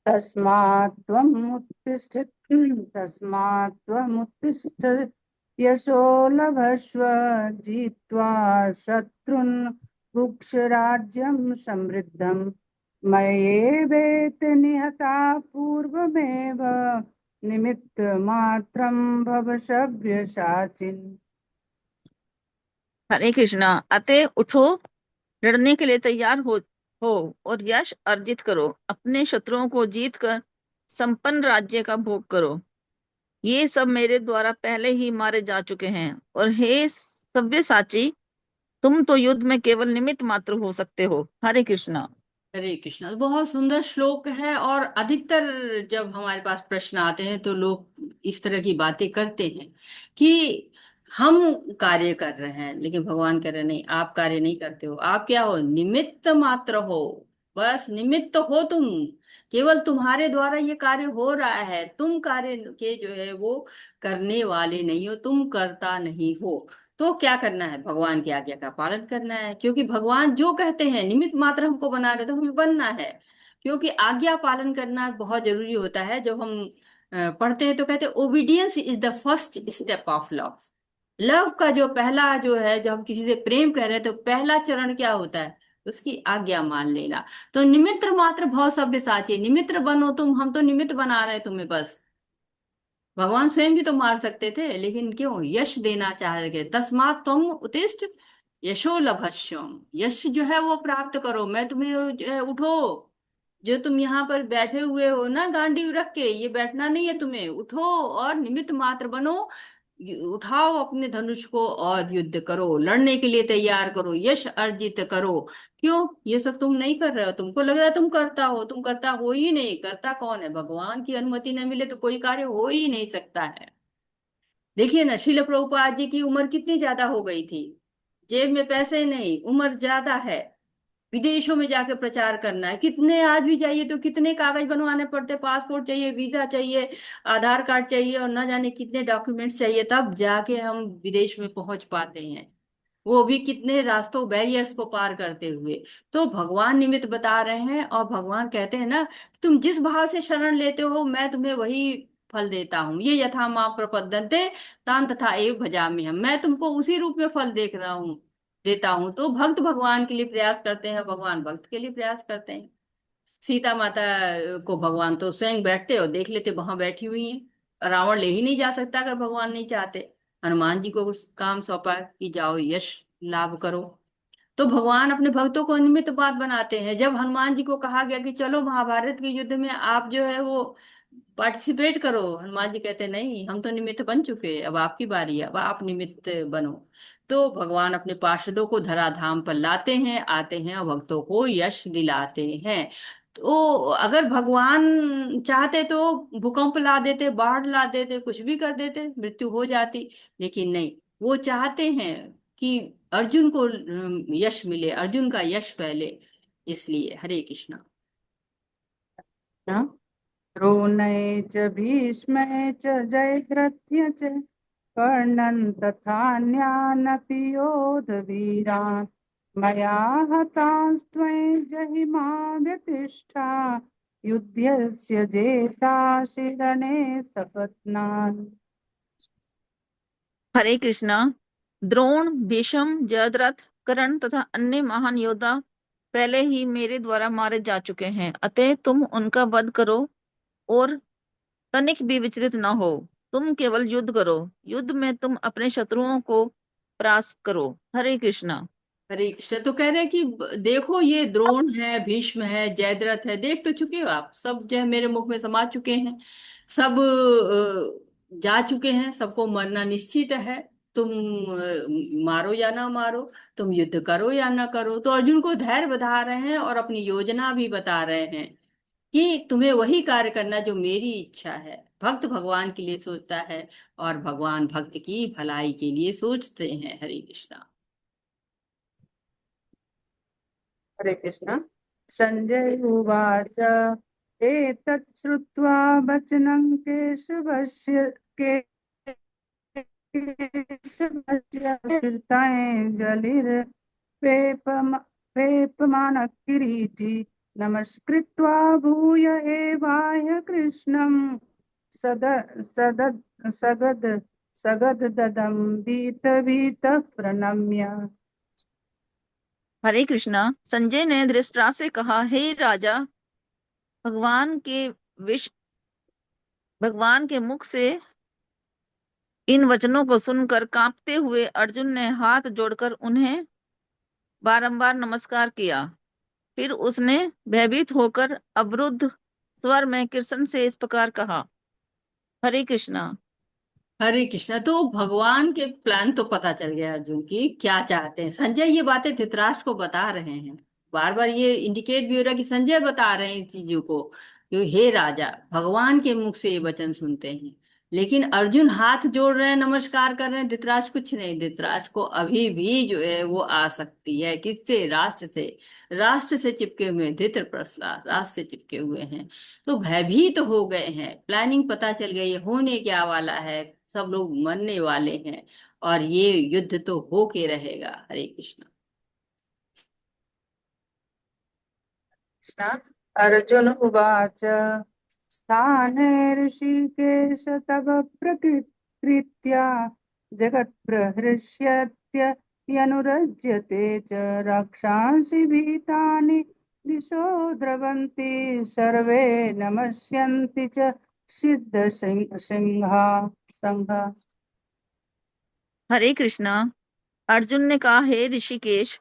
तस्मात् त्वम् उत्तिष्ठ तस्मात् त्वम् उत्तिष्ठ, यशो लभस्व, जित्वा शत्रुन् भुक्ष राज्यं समृद्धम्। मय्येवेति निहता पूर्वमेव, निमित्तमात्रं भव सव्यसाचिन्। हरे कृष्णा। अतः उठो, लड़ने के लिए तैयार हो और यश अर्जित करो। अपने शत्रुओं को जीत कर संपन्न राज्य का भोग करो। ये सब मेरे द्वारा पहले ही मारे जा चुके हैं। और हे सव्यसाची, तुम तो युद्ध में केवल निमित्त मात्र हो सकते हो। हरे कृष्णा। हरे कृष्णा। बहुत सुंदर श्लोक है। और अधिकतर जब हमारे पास प्रश्न आते हैं तो लोग इस तरह की बातें करते हैं कि हम कार्य कर रहे हैं, लेकिन भगवान कह रहे नहीं, आप कार्य नहीं करते हो, आप क्या हो, निमित्त मात्र हो। बस निमित्त हो तुम, केवल तुम्हारे द्वारा ये कार्य हो रहा है, तुम कार्य के जो है वो करने वाले नहीं हो, तुम करता नहीं हो। तो क्या करना है, भगवान की आज्ञा का पालन करना है, क्योंकि भगवान जो कहते हैं, निमित्त मात्र हमको बना रहे तो हमें बनना है। क्योंकि आज्ञा पालन करना बहुत जरूरी होता है। जब हम पढ़ते हैं तो कहते हैं obedience is the first step of love. Love का जो पहला जो है, जब हम किसी से प्रेम कर रहे हैं तो पहला चरण क्या होता है, उसकी आज्ञा मान लेना। तो निमित्त मात्र भव सभ्य साची, निमित्त बनो तुम, हम तो निमित्त बना रहे हैं तुम्हें बस। भगवान स्वयं भी तो मार सकते थे, लेकिन क्यों, यश देना चाह रहे, तस्मात् तुम उत्तिष्ठ यशो लभस्यम, यश जो है वो प्राप्त करो, मैं तुम्हें उठो, जो तुम यहाँ पर बैठे हुए हो ना गांडी रख के, ये बैठना नहीं है तुम्हें, उठो और निमित्त मात्र बनो, उठाओ अपने धनुष को और युद्ध करो, लड़ने के लिए तैयार करो, यश अर्जित करो। क्यों, ये सब तुम नहीं कर रहे हो, तुमको लग रहा है तुम करता हो, तुम करता हो ही नहीं, करता कौन है, भगवान की अनुमति न मिले तो कोई कार्य हो ही नहीं सकता है। देखिए ना, शिल प्रभुपाद जी की उम्र कितनी ज्यादा हो गई थी, जेब में पैसे नहीं, उम्र ज्यादा है, विदेशों में जाके प्रचार करना है, कितने आज भी जाइए तो कितने कागज बनवाने पड़ते, पासपोर्ट चाहिए, वीजा चाहिए, आधार कार्ड चाहिए और न जाने कितने डॉक्यूमेंट्स चाहिए, तब जाके हम विदेश में पहुंच पाते हैं, वो भी कितने रास्तों बैरियर्स को पार करते हुए। तो भगवान निमित्त बता रहे हैं, और भगवान कहते हैं ना, तुम जिस भाव से शरण लेते हो मैं तुम्हें वही फल देता हूँ, ये यथा माम प्रपद्यन्ते तान तथा एव भजामि हम, मैं तुमको उसी रूप में फल देख रहा हूँ, देता हूँ। तो भक्त भगवान के लिए प्रयास करते हैं, भगवान भक्त के लिए प्रयास करते हैं। सीता माता को भगवान तो स्वयं बैठते और देख लेते, वहां बैठी हुई हैं, रावण ले ही नहीं जा सकता अगर भगवान नहीं चाहते। हनुमान जी को उस काम सौंपा कि जाओ यश लाभ करो। तो भगवान अपने भक्तों को निमित्त बात बनाते हैं। जब हनुमान जी को कहा गया कि चलो महाभारत के युद्ध में आप जो है वो पार्टिसिपेट करो, हनुमान जी कहते नहीं, हम तो निमित्त बन चुके, अब आपकी बारी है, अब आप निमित्त बनो। तो भगवान अपने पार्षदों को धराधाम पर लाते हैं, आते हैं और भक्तों को यश दिलाते हैं। तो अगर भगवान चाहते तो भूकंप ला देते, बाढ़ ला देते, कुछ भी कर देते, मृत्यु हो जाती, लेकिन नहीं, वो चाहते हैं कि अर्जुन को यश मिले, अर्जुन का यश पहले, इसलिए हरे कृष्णा। हाँ। द्रोणय च भीष्मय च जयद्रथ्य च कर्णन् तथान्यानपि योधवीरान् मया हतांस्त्वं जहिमा व्यतिष्ठा युध्यस्य जेता शिरणे सपत्नान्। हरे कृष्णा। द्रोण, भीष्म, जयद्रथ, कर्ण तथा अन्य महान योद्धा पहले ही मेरे द्वारा मारे जा चुके हैं, अतः तुम उनका वध करो और तनिक भी विचलित न हो। तुम केवल युद्ध करो, युद्ध में तुम अपने शत्रुओं को परास्त करो। हरे कृष्णा। हरे कृष्ण। तो कह रहे हैं कि देखो, ये द्रोण है, भीष्म है, जयद्रथ है, देख तो चुके हो आप, सब जो है मेरे मुख में समा चुके हैं, सब जा चुके हैं, सबको मरना निश्चित है। तुम मारो या ना मारो, तुम युद्ध करो या ना करो। तो अर्जुन को धैर्य बता रहे हैं और अपनी योजना भी बता रहे हैं कि तुम्हें वही कार्य करना जो मेरी इच्छा है। भक्त भगवान के लिए सोचता है और भगवान भक्त की भलाई के लिए सोचते हैं। हरे कृष्णा। हरे कृष्ण। संजय उवाच एतत् श्रुत्वा वचनं केशवस्य जलिर्वेपमानः किरीटी नमस्कृत्वा भूय एवाह कृष्णं सद सद सगद सगददं भीत प्रणम्य। हरे कृष्णा। संजय ने धृतराष्ट्र से कहा, हे राजा, भगवान के विष भगवान के मुख से इन वचनों को सुनकर कांपते हुए अर्जुन ने हाथ जोड़कर उन्हें बारंबार नमस्कार किया। फिर उसने भयभीत होकर अवरुद्ध स्वर में कृष्ण से इस प्रकार कहा। हरे कृष्णा। हरे कृष्णा। तो भगवान के प्लान तो पता चल गया अर्जुन की क्या चाहते हैं। संजय ये बातें धृतराष्ट्र को बता रहे हैं, बार बार ये इंडिकेट भी हो रहा है कि संजय बता रहे हैं इन चीजों को, कि हे राजा, भगवान के मुख से ये वचन सुनते हैं लेकिन अर्जुन हाथ जोड़ रहे हैं, नमस्कार कर रहे हैं, धृतराष्ट्र कुछ नहीं। धृतराष्ट्र को अभी भी जो है वो आ सकती है, किससे? राष्ट्र से। राष्ट्र से चिपके हुए हैं, धृत प्रहलाद राष्ट्र से चिपके हुए हैं। तो भयभीत तो हो गए हैं, प्लानिंग पता चल गई है होने क्या वाला है, सब लोग मरने वाले हैं, और ये युद्ध तो हो के रहेगा। हरे कृष्ण। कृष्ण। अर्जुन उवाच स्थाने ऋषिकेश तव प्रकृत्या जगत्प्रहृष्यत्य यनुरज्यते च रक्षांसि भीतानि दिशो द्रवन्ति सर्वे नमस्यन्ति च सिद्धसिंहा संघा। हरे कृष्णा। अर्जुन ने कहा, हे ऋषिकेश,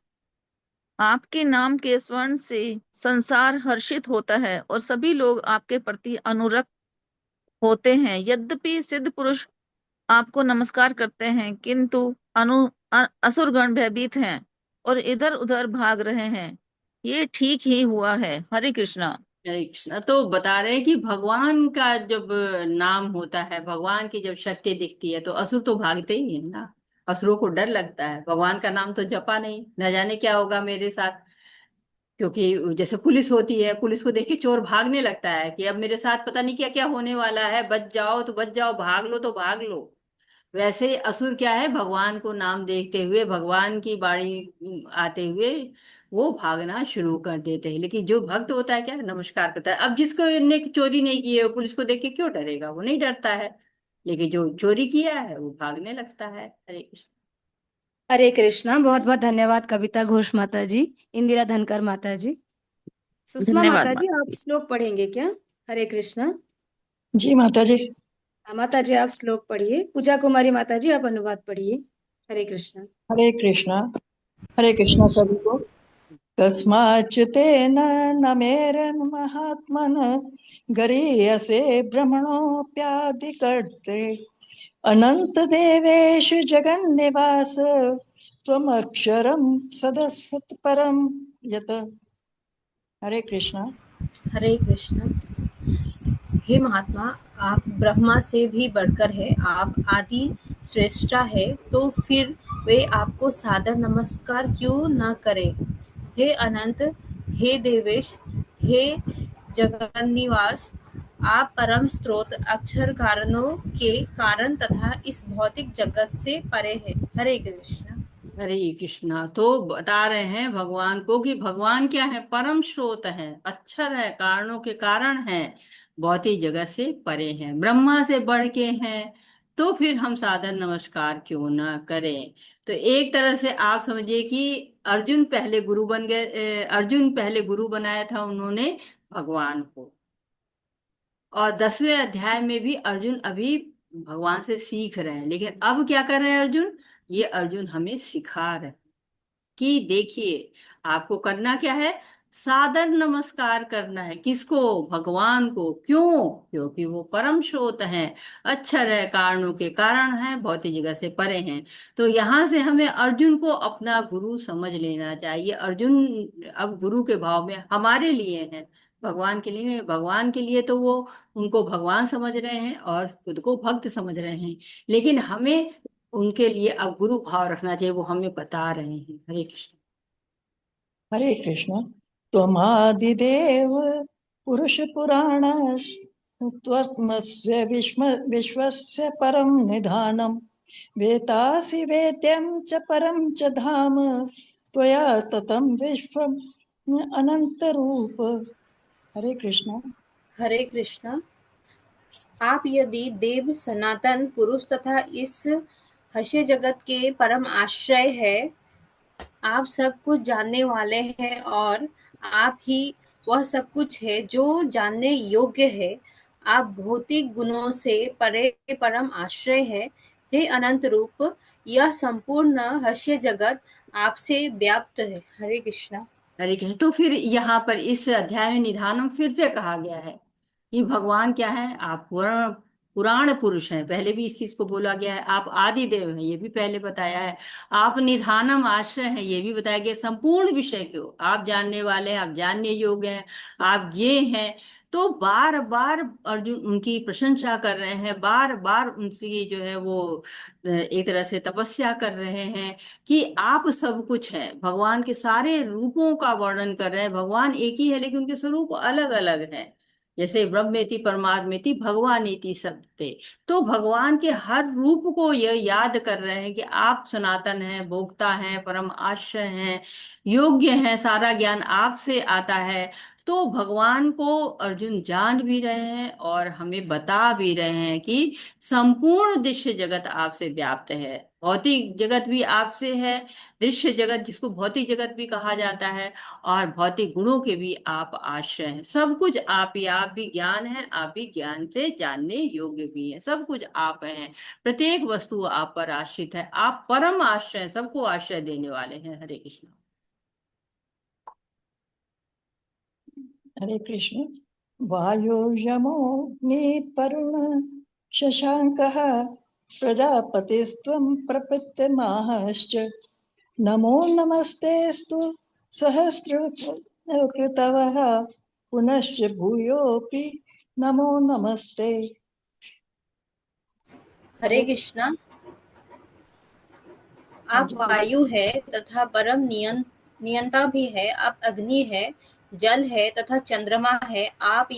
आपके नाम के स्वर्ण से संसार हर्षित होता है और सभी लोग आपके प्रति अनुरक्त होते हैं। यद्यपि सिद्ध पुरुष आपको नमस्कार करते हैं, किंतु असुरगण भयभीत हैं और इधर उधर भाग रहे हैं। ये ठीक ही हुआ है। हरे कृष्णा। हरे कृष्णा। तो बता रहे हैं कि भगवान का जब नाम होता है, भगवान की जब शक्ति दिखती है, तो असुर तो भागते ही है ना। असुरों को डर लगता है, भगवान का नाम तो जपा नहीं, न जाने क्या होगा मेरे साथ। क्योंकि जैसे पुलिस होती है, पुलिस को देख के चोर भागने लगता है कि अब मेरे साथ पता नहीं क्या क्या होने वाला है, बच जाओ तो बच जाओ, भाग लो तो भाग लो। वैसे ही असुर क्या है, भगवान को नाम देखते हुए, भगवान की बाणी आते हुए वो भागना शुरू कर देते हैं। लेकिन जो भक्त होता है, क्या नमस्कार करता है। अब जिसको ने चोरी नहीं की है, वो पुलिस को देख के क्यों डरेगा? वो नहीं डरता है। लेकिन जो चोरी किया है वो भागने लगता है। हरे कृष्ण। हरे कृष्णा। बहुत बहुत धन्यवाद कविता घोष माता जी, इंदिरा धनकर माता जी। सुषमा धन्यवाद माता जी, माता। आप श्लोक पढ़ेंगे क्या? हरे कृष्णा। जी माता जी। माता जी आप श्लोक पढ़िए। पूजा कुमारी माता जी आप अनुवाद पढ़िए। हरे कृष्णा। हरे कृष्णा। हरे कृष्णा सभी को। तस्माच्युतेन न मेरन्महात्मन गरीयसे भ्रमणोऽप्यादिकर्त्रे अनंत देवेश जगन्निवास त्वमक्षरं सदसत्परं यत। हरे कृष्णा। हरे कृष्ण। हे महात्मा, आप ब्रह्मा से भी बढ़कर है, आप आदि श्रेष्ठा है, तो फिर वे आपको सादर नमस्कार क्यों न करें? हे अनंत, हे देवेश, हे जगन्निवास, आप परम स्रोत अक्षर कारणों के कारण तथा इस भौतिक जगत से परे हैं। हरे कृष्ण। हरे कृष्णा। तो बता रहे हैं भगवान को कि भगवान क्या है, परम स्रोत है, अक्षर है, कारणों के कारण है, भौतिक जगत से परे हैं, ब्रह्मा से बढ़ के हैं। तो फिर हम सादर नमस्कार क्यों ना करें? तो एक तरह से आप समझिए कि अर्जुन पहले गुरु बन गए, अर्जुन पहले गुरु बनाया था उन्होंने भगवान को। और 10वें अध्याय में भी अर्जुन अभी भगवान से सीख रहे हैं, लेकिन अब क्या कर रहे हैं अर्जुन? ये अर्जुन हमें सिखा रहे हैं कि देखिए, आपको करना क्या है, सादर नमस्कार करना है। किसको? भगवान को। क्यों? क्योंकि वो परम स्रोत हैं, अक्षर है, कारणों के कारण है, भौतिक जगत से परे हैं। तो यहाँ से हमें अर्जुन को अपना गुरु समझ लेना चाहिए। अर्जुन अब गुरु के भाव में हमारे लिए हैं, भगवान के लिए नहीं। भगवान के लिए तो वो उनको भगवान समझ रहे हैं और खुद को भक्त समझ रहे हैं, लेकिन हमें उनके लिए अब गुरु भाव रखना चाहिए, वो हमें बता रहे हैं। हरे कृष्ण। हरे कृष्ण। त्वमादिदेव पुरुष पुराण त्वमस्य विश्वस्य परम निधानम वेतासि वेद्यं च परम च धाम त्वया ततं विश्वम अनंत रूप। हरे कृष्ण। हरे कृष्ण। आप यदि देव सनातन पुरुष तथा इस हष्य जगत के परम आश्रय है, आप सब कुछ जानने वाले हैं और आप ही वह सब कुछ है जो जानने योग्य है। आप भौतिक गुणों से परे परम आश्रय है। हे अनंत रूप, यह संपूर्ण हष्य जगत आपसे व्याप्त है। हरे कृष्णा। हरे कृष्ण। तो फिर यहाँ पर इस अध्याय में निधानम फिर से कहा गया है कि भगवान क्या है, आप पूर्ण पुराण पुरुष हैं, पहले भी इस चीज को बोला गया है। आप आदि देव हैं, ये भी पहले बताया है। आप निधानम आश्रय हैं, ये भी बताया गया। संपूर्ण विषय को आप जानने वाले हैं, आप जानने योग्य हैं, आप ये हैं। तो बार बार अर्जुन उनकी प्रशंसा कर रहे हैं, बार बार उनकी जो है वो एक तरह से तपस्या कर रहे हैं कि आप सब कुछ हैं। भगवान के सारे रूपों का वर्णन कर रहे हैं। भगवान एक ही है लेकिन उनके स्वरूप अलग अलग हैं। जैसे ब्रह्मेति परमात्मेति भगवानेति सबते। तो भगवान के हर रूप को यह याद कर रहे हैं कि आप सनातन हैं, भोक्ता हैं, परम आश्रय हैं, योग्य हैं, सारा ज्ञान आपसे आता है। तो भगवान को अर्जुन जान भी रहे हैं और हमें बता भी रहे हैं कि संपूर्ण दृश्य जगत आपसे व्याप्त है। भौतिक जगत भी आपसे है, दृश्य जगत जिसको भौतिक जगत भी कहा जाता है, और भौतिक गुणों के भी आप आश्रय हैं। सब कुछ आप ही, आप भी ज्ञान है, आप भी ज्ञान से जानने योग्य भी हैं। सब कुछ आप हैं, प्रत्येक वस्तु आप पर आश्रित है। आप परम आश्रय हैं, सबको आश्रय देने वाले हैं। हरे कृष्ण। हरे कृष्ण। वायुर्यमोऽग्निर्वरुणः शशाङ्कः प्रजापतिस्त्वं प्रपितामहश्च नमो नमस्तेऽस्तु सहस्रकृतवः पुनश्च भूयोऽपि नमो नमस्ते। हरे कृष्णा। आप वायु है तथा परम नियंता भी है। आप अग्नि है, जल है तथा चंद्रमा है। आप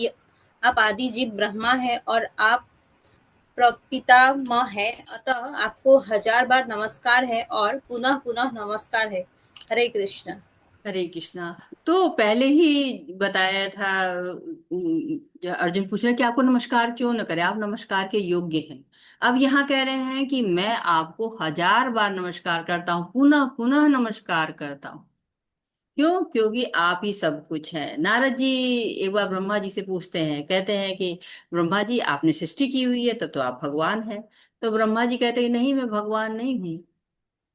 आदि जीव ब्रह्मा है और आप प्रपितामह है। अतः आपको 1000 बार नमस्कार है और पुनः पुनः नमस्कार है। हरे कृष्ण। हरे कृष्णा। तो पहले ही बताया था, अर्जुन पूछ रहे हैं कि आपको नमस्कार क्यों न करें, आप नमस्कार के योग्य हैं। अब यहाँ कह रहे हैं कि मैं आपको 1000 बार नमस्कार करता हूँ, पुनः पुनः नमस्कार करता हूँ। क्यों? क्योंकि आप ही सब कुछ हैं। नारद जी एक बार ब्रह्मा जी से पूछते हैं, कहते हैं कि ब्रह्मा जी आपने सृष्टि की हुई है, तब तो आप भगवान हैं। तो ब्रह्मा जी कहते हैं नहीं, मैं भगवान नहीं हूँ।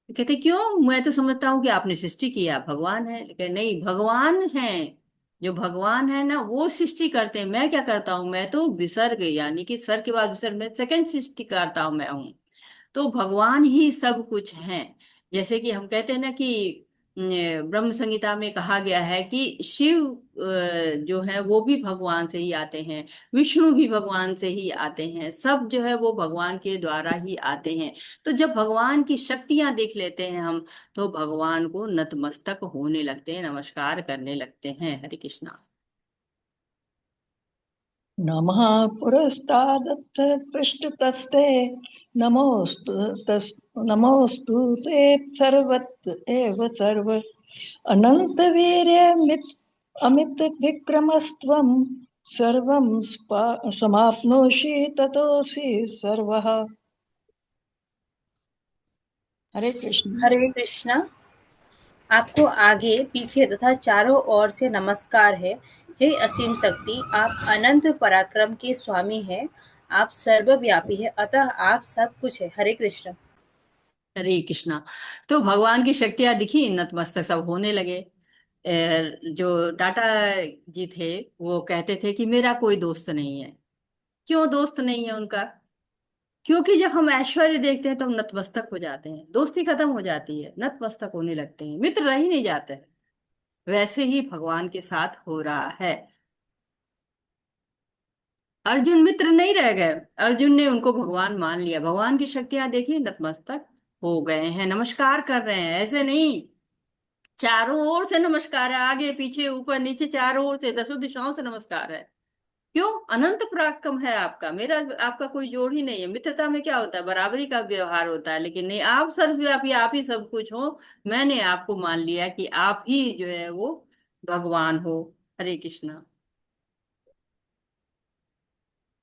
कहते क्यों? मैं तो समझता हूँ कि आपने सृष्टि की, आप भगवान हैं। कहते नहीं, भगवान हैं। जो भगवान है ना वो सृष्टि करते हैं, मैं क्या करता हूँ? मैं तो विसर्ग, यानी कि सर के बाद विसर्ग, मैं सेकंड सृष्टि करता हूँ, मैं हूँ। तो भगवान ही सब कुछ हैं। जैसे कि हम कहते हैं ना कि ब्रह्म संहिता में कहा गया है कि शिव जो है वो भी भगवान से ही आते हैं, विष्णु भी भगवान से ही आते हैं, सब जो है वो भगवान के द्वारा ही आते हैं। तो जब भगवान की शक्तियां देख लेते हैं हम, तो भगवान को नतमस्तक होने लगते हैं, नमस्कार करने लगते हैं। हरे कृष्णा। नमः पुरस्तादथ पृष्ठतस्ते नमोस्तु ते सर्वत एव सर्व अनंत वीर्यमित अमित विक्रमस्त्वं सर्वं समाप्नोषि ततोऽसि सर्वः। हरे कृष्ण। हरे कृष्णा। आपको आगे पीछे तथा चारों ओर से नमस्कार है। हे असीम शक्ति, आप अनंत पराक्रम के स्वामी हैं। आप सर्वव्यापी है, अतः आप सब कुछ है। हरे कृष्ण। हरे कृष्णा। तो भगवान की शक्तियां दिखी, नतमस्तक सब होने लगे। जो टाटा जी थे वो कहते थे कि मेरा कोई दोस्त नहीं है। क्यों दोस्त नहीं है उनका? क्योंकि जब हम ऐश्वर्य देखते हैं तो हम नतमस्तक हो जाते हैं, दोस्ती खत्म हो जाती है, नतमस्तक होने लगते हैं, मित्र रह ही नहीं जाते हैं। वैसे ही भगवान के साथ हो रहा है। अर्जुन मित्र नहीं रह गए, अर्जुन ने उनको भगवान मान लिया। भगवान की शक्तियां देखी, नतमस्तक हो गए हैं, नमस्कार कर रहे हैं। ऐसे नहीं, चारों ओर से नमस्कार है, आगे पीछे ऊपर नीचे चारों ओर से, दसों दिशाओं से नमस्कार है। क्यों? अनंत पराक्रम है आपका, मेरा आपका कोई जोड़ ही नहीं है। मित्रता में क्या होता है? बराबरी का व्यवहार होता है। लेकिन नहीं, आप सर्वव्यापी, आप ही सब कुछ हो। मैंने आपको मान लिया कि आप ही जो है वो भगवान हो। हरे कृष्णा।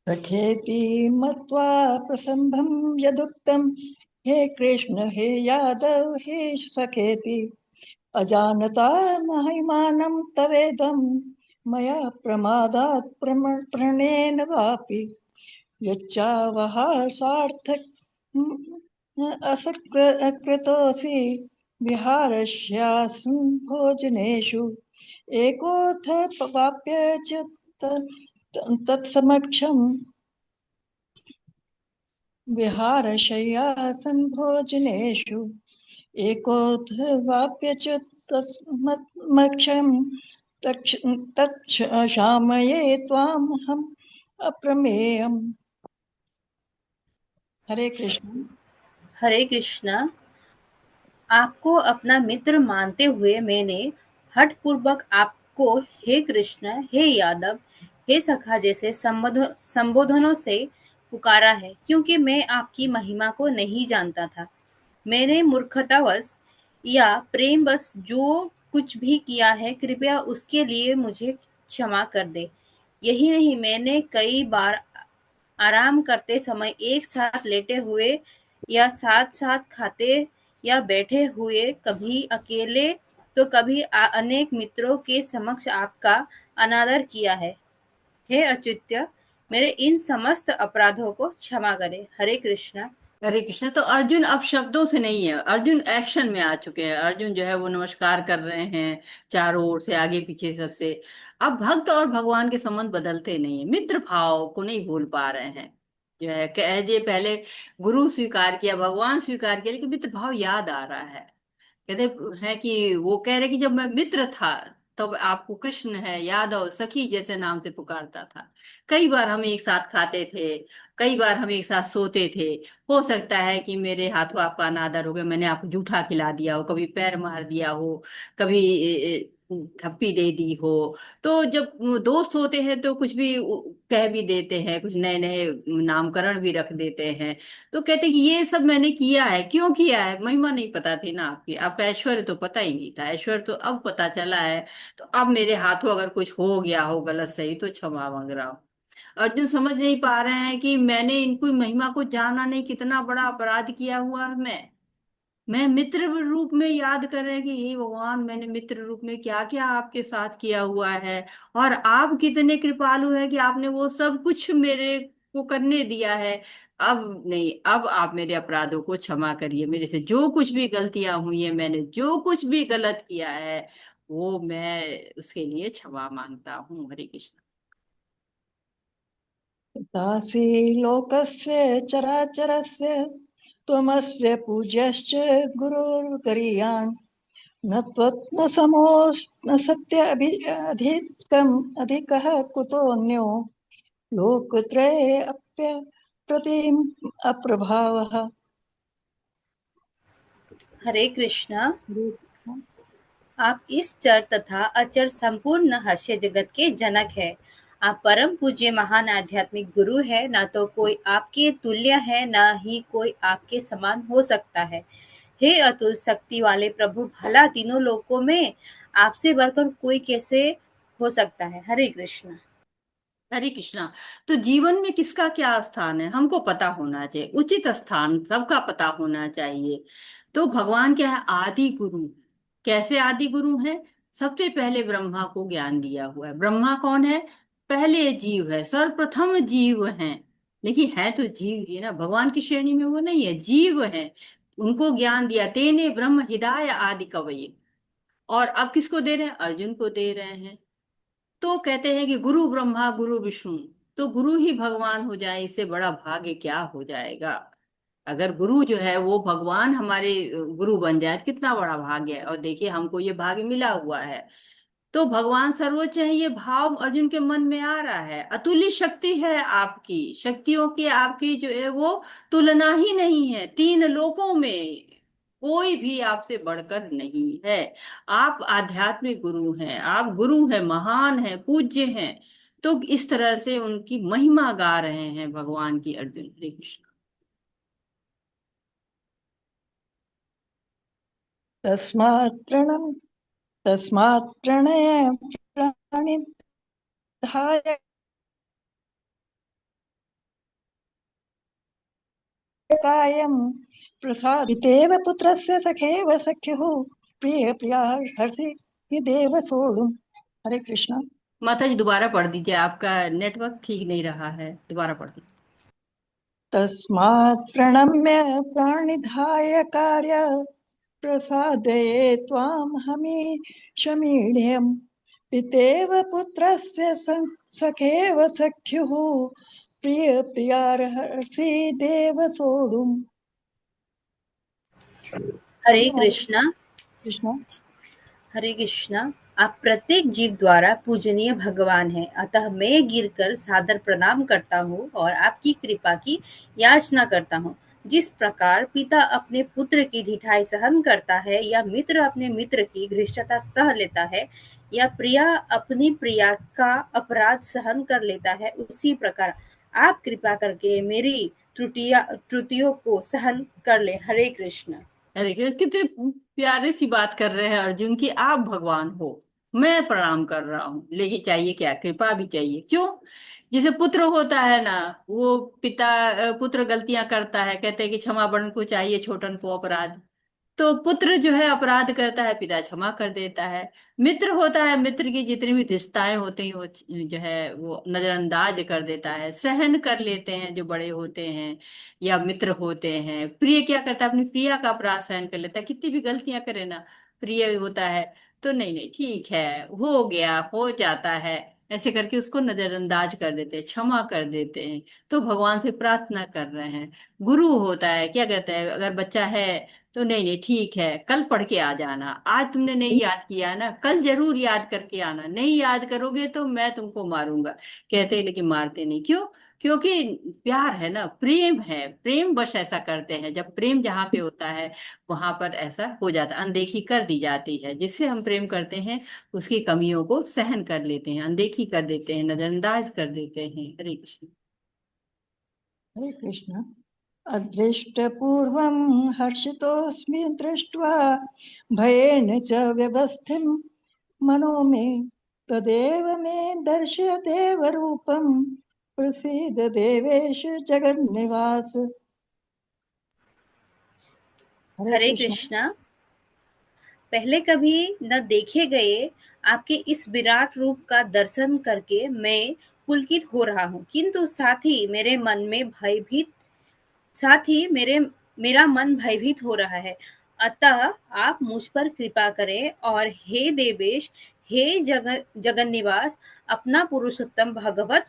सखेति मत्वा प्रसंभं यदुक्तं हे कृष्ण हे यादव हे सखेति अजानता महिमानं तवेदं मया प्रमादात् प्रणेन वापि यच्चावः सार्थक असकृतोऽसि विहारस्यास्मिन् भोजनेषु एकोऽथ वाप्य च तत्समक्षम् विहारशय्यासन् भोजनेषु एकोऽथवाप्यच्युत तस्मक्षं तत्क्षामये त्वामहम् अप्रमेयम्। हरे कृष्ण। हरे कृष्णा। आपको अपना मित्र मानते हुए मैंने हठपूर्वक आपको हे कृष्ण, हे यादव, हे सखा जैसे संबोधनों से पुकारा है, क्योंकि मैं आपकी महिमा को नहीं जानता था। मैंने मूर्खतावश या प्रेमवश जो कुछ भी किया है, कृपया उसके लिए मुझे क्षमा कर दे। यही नहीं, मैंने कई बार आराम करते समय एक साथ लेटे हुए या साथ साथ खाते या बैठे हुए, कभी अकेले तो कभी अनेक मित्रों के समक्ष आपका अनादर किया है। हे अच्युत्य, मेरे इन समस्त अपराधों को क्षमा करें। हरे कृष्णा। हरे कृष्ण। तो अर्जुन अब शब्दों से नहीं है, अर्जुन एक्शन में आ चुके हैं। अर्जुन जो है वो नमस्कार कर रहे हैं चारों ओर से, आगे पीछे सबसे। अब भक्त और भगवान के संबंध बदलते नहीं है, मित्र भाव को नहीं भूल पा रहे हैं। जो है कह जे पहले गुरु स्वीकार किया, भगवान स्वीकार किया, लेकिन मित्र भाव याद आ रहा है। कहते हैं कि वो कह रहे कि जब मैं मित्र था तब आपको कृष्ण है यादव सखी जैसे नाम से पुकारता था। कई बार हम एक साथ खाते थे, कई बार हम एक साथ सोते थे। हो सकता है कि मेरे हाथों आपका अनादर हो गया, मैंने आपको जूठा खिला दिया हो, कभी पैर मार दिया हो, कभी थप्पी दे दी हो। तो जब दोस्त होते हैं तो कुछ भी कह भी देते हैं, कुछ नए नए नामकरण भी रख देते हैं। तो कहते हैं कि ये सब मैंने किया है। क्यों किया है? महिमा नहीं पता थी ना आपकी, आपका ऐश्वर्य तो पता ही नहीं था। ऐश्वर्य तो अब पता चला है। तो अब मेरे हाथों अगर कुछ हो गया हो गलत सही तो क्षमा मांग रहा हूँ। अर्जुन समझ नहीं पा रहे हैं कि मैंने इनको महिमा को जाना नहीं, कितना बड़ा अपराध किया हुआ है मैं मित्र रूप में याद कर रहे हैं कि हे भगवान, मैंने मित्र रूप में क्या क्या आपके साथ किया हुआ है। और आप कितने कृपालु हैं कि आपने वो सब कुछ मेरे को करने दिया है। अब नहीं, अब आप मेरे अपराधों को क्षमा करिए। मेरे से जो कुछ भी गलतियां हुई है, मैंने जो कुछ भी गलत किया है, वो मैं उसके लिए क्षमा मांगता हूँ। हरे कृष्ण। दासी लोकस्य चराचरस्य त्वमस्य पूज्यश्च गुरुर्गरीयान् न त्वत्न समोस् न सत्य अधिकम् अधिकः कुतोऽन्यो लोकत्रये प्रतिम अप्रभावः। हरे कृष्णा। आप इस चर तथा अचर संपूर्ण हास्य जगत के जनक है। आप परम पूज्य महान आध्यात्मिक गुरु है। न तो कोई आपके तुल्य है, न ही कोई आपके समान हो सकता है। हे अतुल शक्ति वाले प्रभु, भला तीनों लोकों में आपसे बढ़कर कोई कैसे हो सकता है। हरे कृष्णा। हरे कृष्णा। तो जीवन में किसका क्या स्थान है हमको पता होना चाहिए, उचित स्थान सबका पता होना चाहिए। तो भगवान क्या है? आदि गुरु। कैसे आदि गुरु है? सबसे पहले ब्रह्मा को ज्ञान दिया हुआ है। ब्रह्मा कौन है? पहले जीव है, सर्वप्रथम जीव है। लेकिन है तो जीव ही ना, भगवान की श्रेणी में वो नहीं है, जीव है। उनको ज्ञान दिया, तेने ब्रह्म हृदय आदि कवये। और अब किसको दे रहे हैं? अर्जुन को दे रहे हैं। तो कहते हैं कि गुरु ब्रह्मा गुरु विष्णु। तो गुरु ही भगवान हो जाए, इससे बड़ा भाग्य क्या हो जाएगा? अगर गुरु जो है वो भगवान हमारे गुरु बन जाए तो कितना बड़ा भाग्य है। और देखिए हमको ये भाग्य मिला हुआ है। तो भगवान सर्वोच्च है, ये भाव अर्जुन के मन में आ रहा है। अतुल्य शक्ति है आपकी, शक्तियों की आपकी जो है वो तुलना ही नहीं है। तीन लोकों में कोई भी आपसे बढ़कर नहीं है। आप आध्यात्मिक गुरु हैं, आप गुरु हैं, महान हैं, पूज्य हैं। तो इस तरह से उनकी महिमा गा रहे हैं भगवान की अर्जुन। हरे कृष्ण। तस्मात् प्रणय प्रणिधाय कायं प्रसादितेव पुत्रस्य सखेव सख्युः प्रिय प्रिया हर्षि हि देव सोढुम्। हरे कृष्ण। माता जी दोबारा पढ़ दीजिए, आपका नेटवर्क ठीक नहीं रहा है, दोबारा पढ़ दीजिए। तस्मात् प्रणम्य प्रणिधाय कार्य प्रसादये त्वां हमीशमीढ्यम् पितेव पुत्रस्य सखेव सख्युः प्रिय प्रियार्हसि देव सोढुम्। हरे कृष्णा। कृष्ण। हरे कृष्णा। आप प्रत्येक जीव द्वारा पूजनीय भगवान हैं, अतः मैं गिरकर सादर प्रणाम करता हूँ और आपकी कृपा की याचना करता हूँ। जिस प्रकार पिता अपने पुत्र की ढिठाई सहन करता है या मित्र अपने मित्र की घृष्टता सह लेता है या प्रिया अपनी प्रिया का अपराध सहन कर लेता है, उसी प्रकार आप कृपा करके मेरी त्रुटियों को सहन कर ले। हरे कृष्ण। अरे कितने प्यारे सी बात कर रहे हैं अर्जुन की, आप भगवान हो, मैं प्रणाम कर रहा हूँ, लेकिन चाहिए क्या? कृपा भी चाहिए। क्यों? जैसे पुत्र होता है ना, वो पिता पुत्र गलतियां करता है, कहते हैं कि क्षमा बड़न को चाहिए छोटन को अपराध। तो पुत्र जो है अपराध करता है, पिता क्षमा कर देता है। मित्र होता है, मित्र की जितनी भी रिश्ताएं होती हैं वो जो है वो नजरअंदाज कर देता है, सहन कर लेते हैं जो बड़े होते हैं या मित्र होते हैं। प्रिय क्या करता है? अपनी प्रिया का अपराध सहन कर लेता है, कितनी भी गलतियां करे ना, प्रिय होता है तो नहीं नहीं ठीक है, हो गया, हो जाता है, ऐसे करके उसको नजरअंदाज कर देते हैं, क्षमा कर देते हैं। तो भगवान से प्रार्थना कर रहे हैं। गुरु होता है, क्या कहता है, अगर बच्चा है तो नहीं नहीं ठीक है, कल पढ़ के आ जाना, आज तुमने नहीं याद किया ना, कल जरूर याद करके आना, नहीं याद करोगे तो मैं तुमको मारूंगा। कहते हैं लेकिन मारते नहीं, क्यों? क्योंकि प्यार है ना, प्रेम है, प्रेम बस ऐसा करते हैं। जब प्रेम जहाँ पे होता है वहां पर ऐसा हो जाता है, अनदेखी कर दी जाती है। जिससे हम प्रेम करते हैं उसकी कमियों को सहन कर लेते हैं, अनदेखी कर देते हैं, नजरअंदाज कर देते हैं। हरे कृष्ण। हरे कृष्ण। अदृष्टपूर्वं हर्षितोऽस्मि दृष्ट्वा भयेन च व्यवस्थितं मनो मे तदेव मे दर्शय देवरूपं प्रसीद देवेश जगन्निवास। हरे हरे कृष्ण। कृष्णा। पहले कभी न देखे गए आपके इस विराट रूप का दर्शन करके मैं पुलकित हो रहा हूँ, किंतु साथ ही मेरा मन भयभीत हो रहा है। अतः आप मुझ पर कृपा करें और हे देवेश, हे जगन्निवास, अपना पुरुषोत्तम भगवत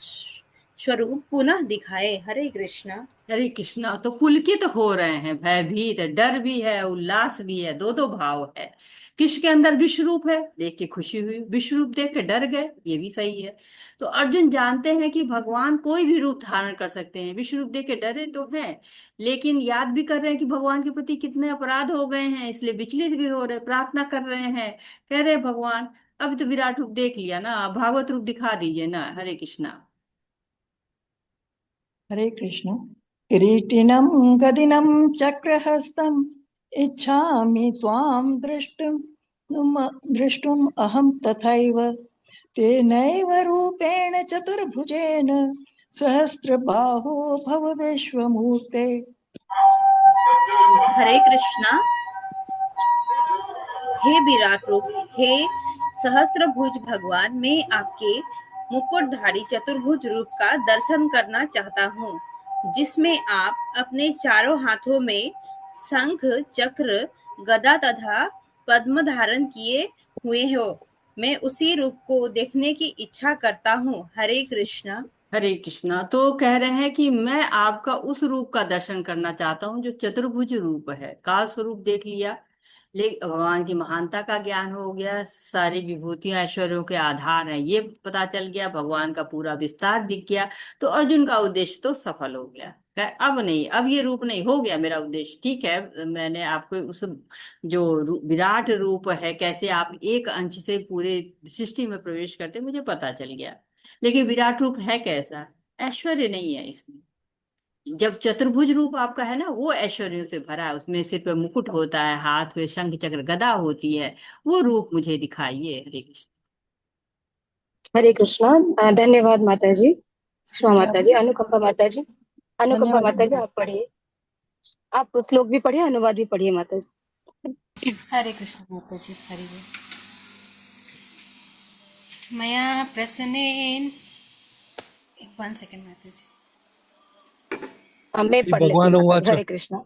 स्वरूप पुनः दिखाए। हरे कृष्णा। हरे कृष्णा। तो पुलकित हो रहे हैं, भयभीत, डर भी है, उल्लास भी है, दो दो भाव है। कृष्ण के अंदर विश्व रूप है, देख के खुशी हुई, विश्व रूप देख के डर गए, ये भी सही है। तो अर्जुन जानते हैं कि भगवान कोई भी रूप धारण कर सकते हैं, विश्व रूप देख के डरे तो हैं, लेकिन याद भी कर रहे हैं कि भगवान के प्रति कितने अपराध हो गए हैं, इसलिए विचलित भी हो रहे, प्रार्थना कर रहे हैं, कह रहे भगवान अभी तो विराट रूप देख लिया ना, अब भागवत रूप दिखा दीजिए ना। हरे कृष्णा। हरे कृष्ण। किरीटिनं गदिनं चक्रहस्तम् इच्छामि त्वां द्रष्टुम् अहं तथैव तेनैव रूपेण चतुर्भुजेन सहस्रबाहो भव विश्वमूर्ते। हरे कृष्णा। हे विराट रूप, हे सहस्त्रभुज भगवान, मैं आपके मुकुटधारी चतुर्भुज रूप का दर्शन करना चाहता हूँ, जिसमें आप अपने चारों हाथों में शंख, चक्र, गदा तथा पद्म धारण किए हुए हो। मैं उसी रूप को देखने की इच्छा करता हूँ। हरे कृष्णा। हरे कृष्णा। तो कह रहे हैं कि मैं आपका उस रूप का दर्शन करना चाहता हूँ जो चतुर्भुज रूप है। काल स्वरूप देख लिया, ले भगवान की महानता का ज्ञान हो गया, सारी विभूतियां ऐश्वर्यों के आधार हैं ये पता चल गया, भगवान का पूरा विस्तार दिख गया। तो अर्जुन का उद्देश्य तो सफल हो गया। अब नहीं, अब ये रूप नहीं, हो गया मेरा उद्देश्य, ठीक है, मैंने आपको उस जो विराट रूप है, कैसे आप एक अंश से पूरे सृष्टि में प्रवेश करते मुझे पता चल गया। लेकिन विराट रूप है कैसा? ऐश्वर्य नहीं है इसमें। जब चतुर्भुज रूप आपका है ना, वो ऐश्वर्यों से भरा है, उसमें सिर पे मुकुट होता है, हाथ में शंख चक्र गदा होती है, वो रूप मुझे दिखाइए। हरे कृष्ण। हरे कृष्णा। धन्यवाद माता जी, सुषमा माता धन्यवाद। जी, अनुकंपा माता जी। अनुकंपा धन्यवाद माता जी माता। आप पढ़िए, आप श्लोक भी पढ़िए, अनुवाद भी पढ़िए माता जी। हरे कृष्ण माता जी। हरि बोल। मया प्रसन्नेन, 1 सेकंड माता जी। मैं श्री पढ़ लेती हूँ भगवान माता जी। उवाच। हरे कृष्ण।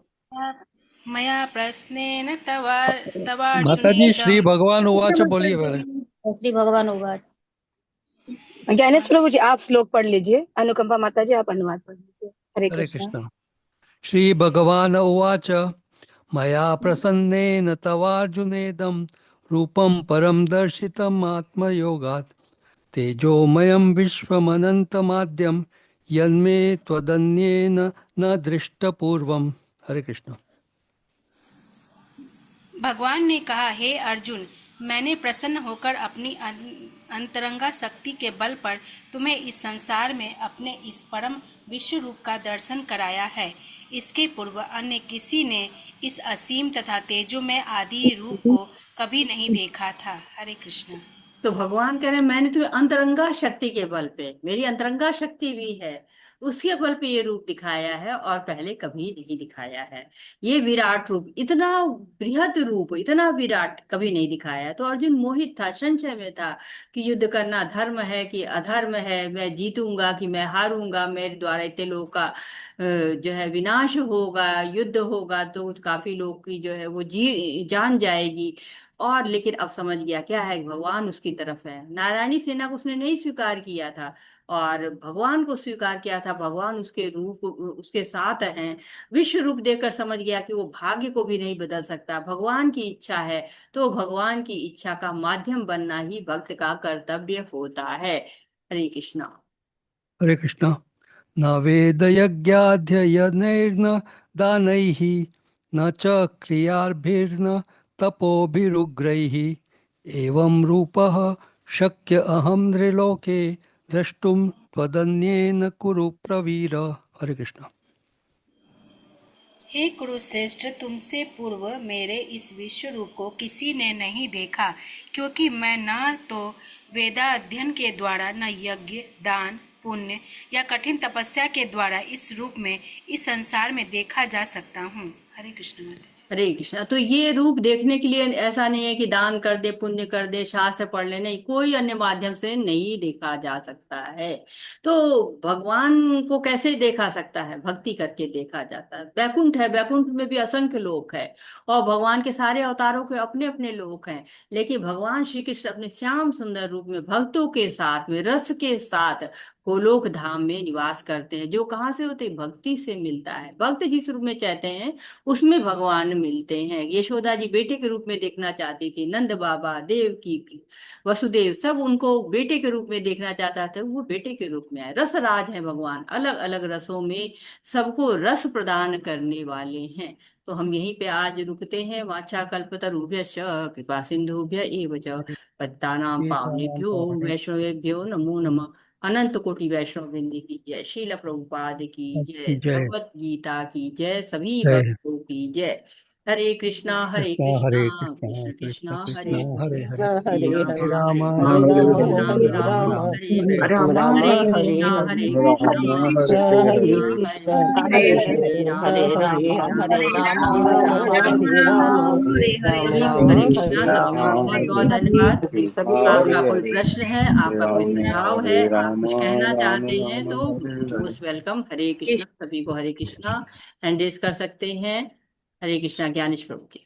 मया प्रश्नेन माता जी तवार्जुनेदम। श्री भगवान उवाच बोलिए मेरे। श्री भगवान होगा। ज्ञानेश और प्रभु जी आप श्लोक पढ़ लीजिए, अनुकंपा माता जी आप अनुवाद पढ़ लीजिए। हरे हरे कृष्णा। कृष्ण। श्रीभगवान् उवाच मया प्रसन्नेन तवार्जुनेदं रूपं परं दर्शितम् आत्मयोगात् तेजोमयं विश्वमनन्तमाद्यं यन्मे त्वदन्येन न दृष्टपूर्वम्। हरे कृष्ण। भगवान ने कहा, हे अर्जुन, मैंने प्रसन्न होकर अपनी अंतरंगा शक्ति के बल पर तुम्हें इस संसार में अपने इस परम विश्व रूप का दर्शन कराया है। इसके पूर्व अन्य किसी ने इस असीम तथा तेजोमय आदि रूप को कभी नहीं देखा था। हरे कृष्ण। तो भगवान कह रहे हैं मैंने तुम्हें अंतरंगा शक्ति के बल पे, मेरी अंतरंगा शक्ति भी है, उसके बल पे ये रूप दिखाया है और पहले कभी नहीं दिखाया है। ये विराट रूप, इतना बृहद रूप, इतना विराट कभी नहीं दिखाया है। तो अर्जुन मोहित था, संशय में था कि युद्ध करना धर्म है कि अधर्म है, मैं जीतूंगा कि मैं हारूंगा, मेरे द्वारा इतने लोगों का जो है विनाश होगा, युद्ध होगा तो काफी लोग की जो है वो जी जान जाएगी। और लेकिन अब समझ गया क्या है, भगवान उसकी तरफ है। नारायणी सेना को उसने नहीं स्वीकार किया था और भगवान को स्वीकार किया था, भगवान उसके रूप उसके साथ हैं। विश्व रूप देखकर समझ गया कि वो भाग्य को भी नहीं बदल सकता, भगवान की इच्छा है तो भगवान की इच्छा का माध्यम बनना ही भक्त का कर्तव्य होता है। हरे कृष्णा। हरे कृष्ण। न वेदयज्ञाध्ययनैर्न दानैः न च क्रियाभिर्न तपोभिरुग्रैः एवं रूपः शक्य अहं नृलोके द्रष्टुं त्वदन्येन कुरु प्रवीर। हरे कृष्ण। हे कुरुश्रेष्ठ, तुमसे पूर्व मेरे इस विश्व रूप को किसी ने नहीं देखा, क्योंकि मैं न तो वेदाध्ययन के द्वारा, न यज्ञ, दान, पुण्य या कठिन तपस्या के द्वारा इस रूप में इस संसार में देखा जा सकता हूँ। हरे कृष्ण माता जी। हरे कृष्णा। तो ये रूप देखने के लिए ऐसा नहीं है कि दान कर दे, पुण्य कर दे, शास्त्र पढ़ ले, नहीं, कोई अन्य माध्यम से नहीं देखा जा सकता है। तो भगवान को कैसे देखा सकता है? भक्ति करके देखा जाता है। वैकुंठ है, वैकुंठ में भी असंख्य लोक है और भगवान के सारे अवतारों के अपने अपने लोक हैं, लेकिन भगवान श्री कृष्ण अपने श्याम सुंदर रूप में भक्तों के साथ में रस के साथ गोलोक धाम में निवास करते हैं। जो कहाँ से होते हैं? भक्ति से मिलता है। भक्त जिस रूप में चाहते हैं उसमें भगवान मिलते हैं। यशोदा जी बेटे के रूप में देखना चाहती थी, नंद बाबा, देवकी, वसुदेव सब उनको बेटे के रूप में देखना चाहता था, वो बेटे के रूप में आए। रस राज है भगवान, अलग अलग रसों में सबको रस प्रदान करने वाले हैं। तो हम यहीं पे आज रुकते हैं। वाचा कल्पतरुभ्यश्च कृपा सिंधुभ्य एव च पतितानां पावनेभ्यो वैष्णवेभ्यो नमो नमः। अनंत कोटि वैष्णव वृंद की जय, शील प्रभुपाद की जय, जय भगवत गीता की जय, सभी जय। भक्तों की जय। हरे कृष्णा हरे कृष्ण कृष्णा हरे कृष्ण कृष्ण कृष्ण कृष्णा कृष्ण हरे हरे हरे, हरे कृष्ण हरे हरे राम हरे राम हरे राम राम, राम राम हरे राम राम हरे हरे हरे। राम राम हरे हरे कृष्णा हरे कृष्ण हरे कृष्णा हरे कृष्ण हरे, हरे हरे कृष्ण राम हरे हरे राम राम राम राम हरे राम राम हरे हरे। राम सभी को राम हरे हरे कृष्णा, सभी को राम बहुत बहुत हरे धन्यवाद। हरे सभी को आपका हरे कोई हरे। प्रश्न है, आपका कोई सुझाव है, आप कुछ कहना चाहते हैं तो हरे मोस्ट वेलकम। हरे कृष्णा, सभी को हरे कृष्णा हैंड रेज कर सकते हैं। हरे कृष्णा। ज्ञानेश प्रभु की।